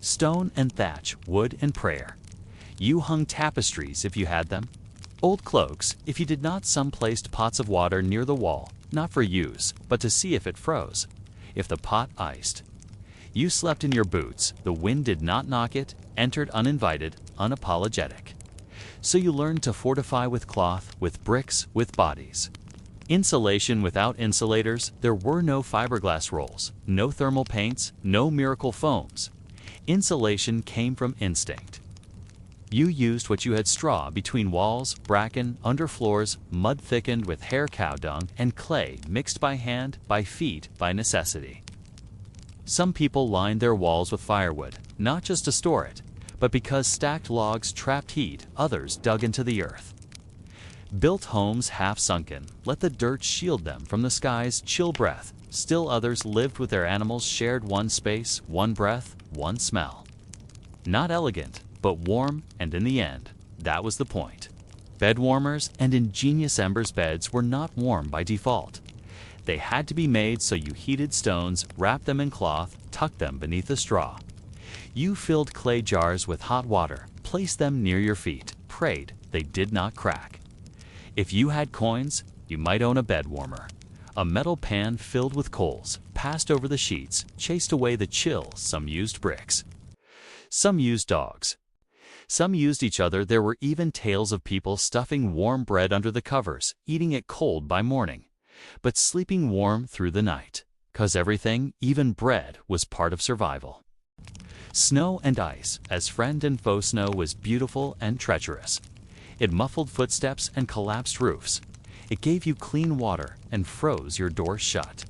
Stone and thatch, wood and prayer. You hung tapestries if you had them. Old cloaks, if you did not. Some placed pots of water near the wall, not for use, but to see if it froze, if the pot iced. You slept in your boots. The wind did not knock it, entered uninvited, unapologetic. So you learned to fortify with cloth, with bricks, with bodies. Insulation without insulators. There were no fiberglass rolls, no thermal paints, no miracle foams. Insulation came from instinct. You used what you had: straw between walls, bracken under floors, mud thickened with hair cow dung, and clay mixed by hand, by feet, by necessity. Some people lined their walls with firewood, not just to store it, but because stacked logs trapped heat. Others dug into the earth. Built homes half sunken, let the dirt shield them from the sky's chill breath. Still others lived with their animals, shared one space, one breath, one smell. Not elegant, but warm, and in the end, that was the point. Bed warmers and ingenious embers beds were not warm by default. They had to be made so you heated stones, wrapped them in cloth, tucked them beneath a straw. You filled clay jars with hot water, placed them near your feet, prayed they did not crack. If you had coins, you might own a bed warmer. A metal pan filled with coals, passed over the sheets, chased away the chill. Some used bricks. Some used dogs. Some used each other. There were even tales of people stuffing warm bread under the covers, eating it cold by morning, but sleeping warm through the night, 'cause everything, even bread, was part of survival. Snow and ice, as friend and foe. Snow was beautiful and treacherous. It muffled footsteps and collapsed roofs. It gave you clean water and froze your doors shut.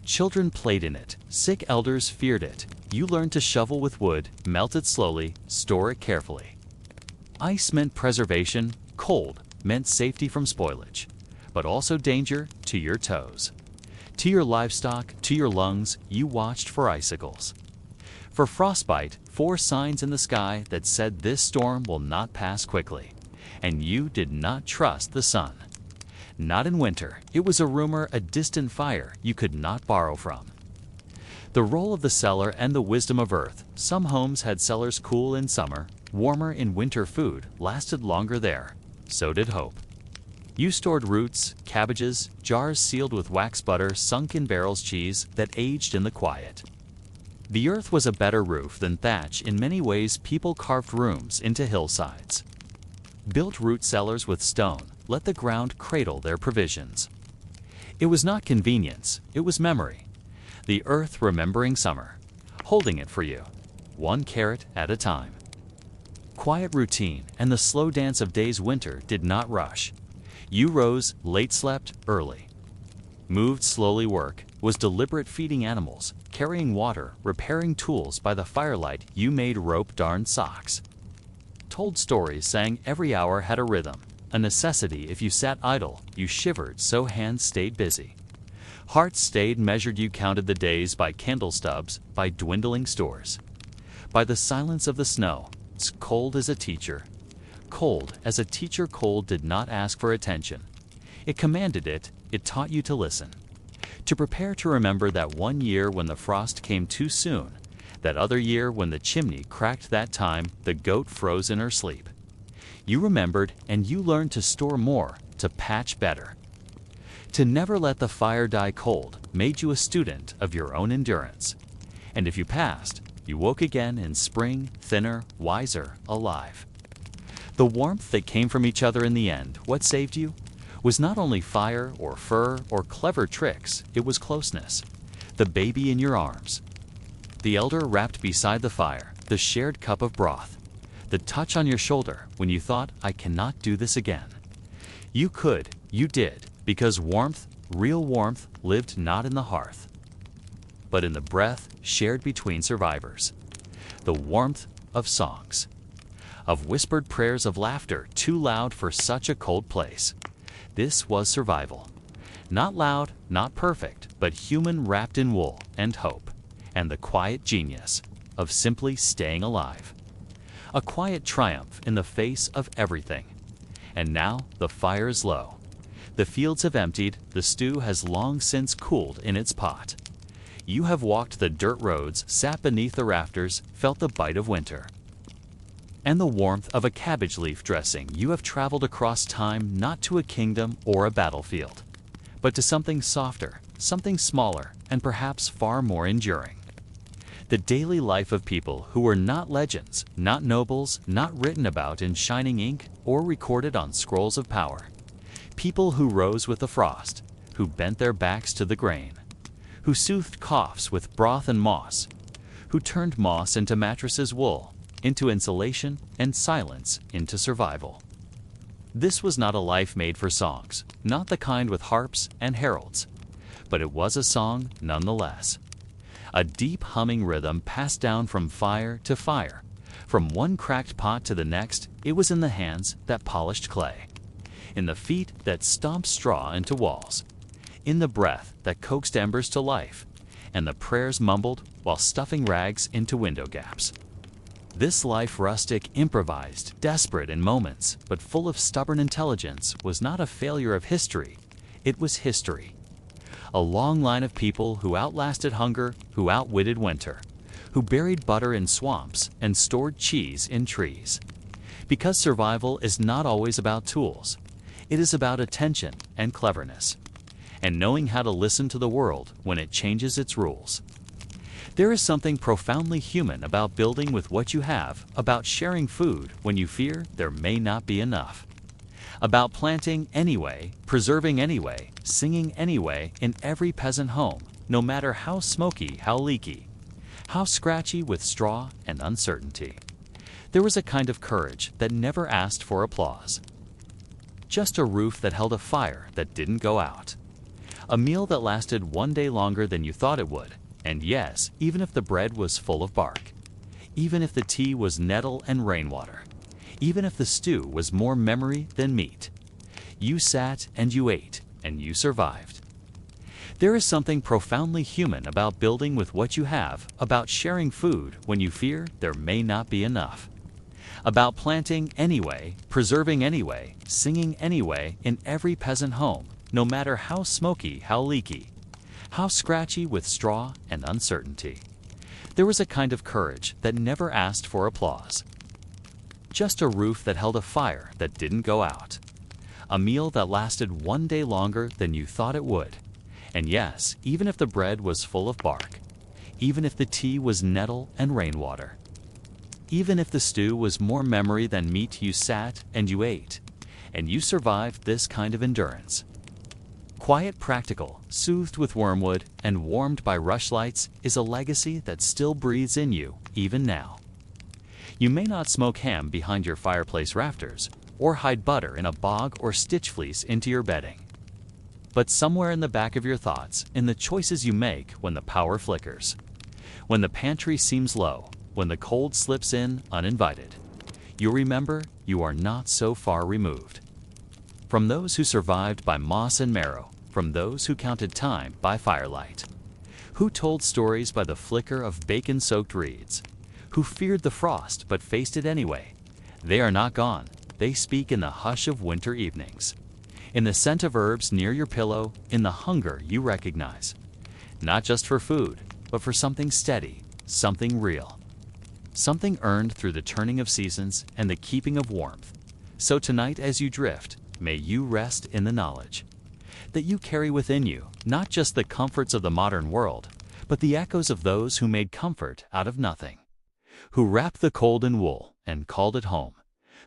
Children played in it. Sick elders feared it. You learned to shovel with wood, melt it slowly, store it carefully. Ice meant preservation. Cold meant safety from spoilage, but also danger to your toes. To your livestock, to your lungs, you watched for icicles. For frostbite, 4 signs in the sky that said this storm will not pass quickly. And you did not trust the sun. Not in winter. It was a rumor, a distant fire you could not borrow from. The role of the cellar and the wisdom of earth. Some homes had cellars, cool in summer, warmer in winter. Food lasted longer there. So did hope. You stored roots, cabbages, jars sealed with wax butter, sunk in barrels, cheese that aged in the quiet. The earth was a better roof than thatch. In many ways, people carved rooms into hillsides. Built root cellars with stone, let the ground cradle their provisions. It was not convenience, it was memory. The earth remembering summer, holding it for you, 1 carrot at a time. Quiet routine and the slow dance of days. Winter did not rush. You rose, late slept, early. Moved slowly. Work was deliberate, feeding animals, carrying water, repairing tools. By the firelight you made rope, darned socks. Told stories, sang. Every hour had a rhythm, a necessity. If you sat idle, you shivered, so hands stayed busy. Hearts stayed measured. You counted the days by candle stubs, by dwindling stores. By the silence of the snow. It's cold as a teacher. Cold as a teacher. Cold did not ask for attention. It commanded it. It taught you to listen. To prepare, to remember that one year when the frost came too soon. That other year when the chimney cracked. That time the goat froze in her sleep. You remembered, and you learned to store more, to patch better. To never let the fire die cold made you a student of your own endurance. And if you passed, you woke again in spring, thinner, wiser, alive. The warmth that came from each other. In the end, what saved you was not only fire or fur or clever tricks, it was closeness. The baby in your arms. The elder wrapped beside the fire, the shared cup of broth. The touch on your shoulder when you thought, I cannot do this again. You could, you did, because warmth, real warmth, lived not in the hearth, but in the breath shared between survivors. The warmth of songs, of whispered prayers, of laughter too loud for such a cold place. This was survival. Not loud, not perfect, but human, wrapped in wool and hope, and the quiet genius of simply staying alive. A quiet triumph in the face of everything. And now the fire is low. The fields have emptied, the stew has long since cooled in its pot. You have walked the dirt roads, sat beneath the rafters, felt the bite of winter and the warmth of a cabbage leaf dressing. You have traveled across time, not to a kingdom or a battlefield, but to something softer, something smaller, and perhaps far more enduring. The daily life of people who were not legends, not nobles, not written about in shining ink or recorded on scrolls of power. People who rose with the frost, who bent their backs to the grain, who soothed coughs with broth and moss, who turned moss into mattresses, wool into insulation, and silence into survival. This was not a life made for songs, not the kind with harps and heralds, but it was a song nonetheless. A deep humming rhythm passed down from fire to fire. From one cracked pot to the next, it was in the hands that polished clay, in the feet that stomped straw into walls, in the breath that coaxed embers to life, and the prayers mumbled while stuffing rags into window gaps. This life rustic, improvised, desperate in moments, but full of stubborn intelligence, was not a failure of history, it was history. A long line of people who outlasted hunger, who outwitted winter, who buried butter in swamps and stored cheese in trees. Because survival is not always about tools, it is about attention and cleverness, and knowing how to listen to the world when it changes its rules. There is something profoundly human about building with what you have, about sharing food when you fear there may not be enough, about planting anyway, preserving anyway, singing anyway in every peasant home, no matter how smoky, how leaky, how scratchy with straw and uncertainty. There was a kind of courage that never asked for applause. Just a roof that held a fire that didn't go out. A meal that lasted one day longer than you thought it would. And yes, even if the bread was full of bark, even if the tea was nettle and rainwater, even if the stew was more memory than meat, you sat and you ate and you survived. There is something profoundly human about building with what you have, about sharing food when you fear there may not be enough, about planting anyway, preserving anyway, singing anyway in every peasant home, no matter how smoky, how leaky, how scratchy with straw and uncertainty. There was a kind of courage that never asked for applause. Just a roof that held a fire that didn't go out. A meal that lasted one day longer than you thought it would. And yes, even if the bread was full of bark, even if the tea was nettle and rainwater, even if the stew was more memory than meat, you sat and you ate, and you survived this kind of endurance. Quiet, practical, soothed with wormwood, and warmed by rushlights is a legacy that still breathes in you, even now. You may not smoke ham behind your fireplace rafters, or hide butter in a bog or stitch fleece into your bedding. But somewhere in the back of your thoughts, in the choices you make when the power flickers, when the pantry seems low, when the cold slips in uninvited, you'll remember you are not so far removed. From those who survived by moss and marrow, from those who counted time by firelight, who told stories by the flicker of bacon-soaked reeds, who feared the frost but faced it anyway. They are not gone. They speak in the hush of winter evenings, in the scent of herbs near your pillow, in the hunger you recognize, not just for food, but for something steady, something real, something earned through the turning of seasons and the keeping of warmth. So tonight as you drift, may you rest in the knowledge that you carry within you not just the comforts of the modern world, but the echoes of those who made comfort out of nothing, who wrapped the cold in wool and called it home,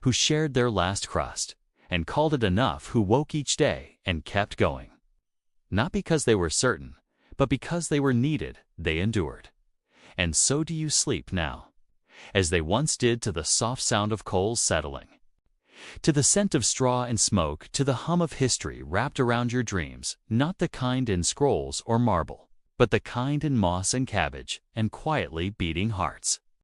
who shared their last crust and called it enough, who woke each day and kept going. Not because they were certain, but because they were needed, they endured. And so do you sleep now, as they once did, to the soft sound of coals settling, to the scent of straw and smoke, to the hum of history wrapped around your dreams, not the kind in scrolls or marble, but the kind in moss and cabbage and quietly beating hearts.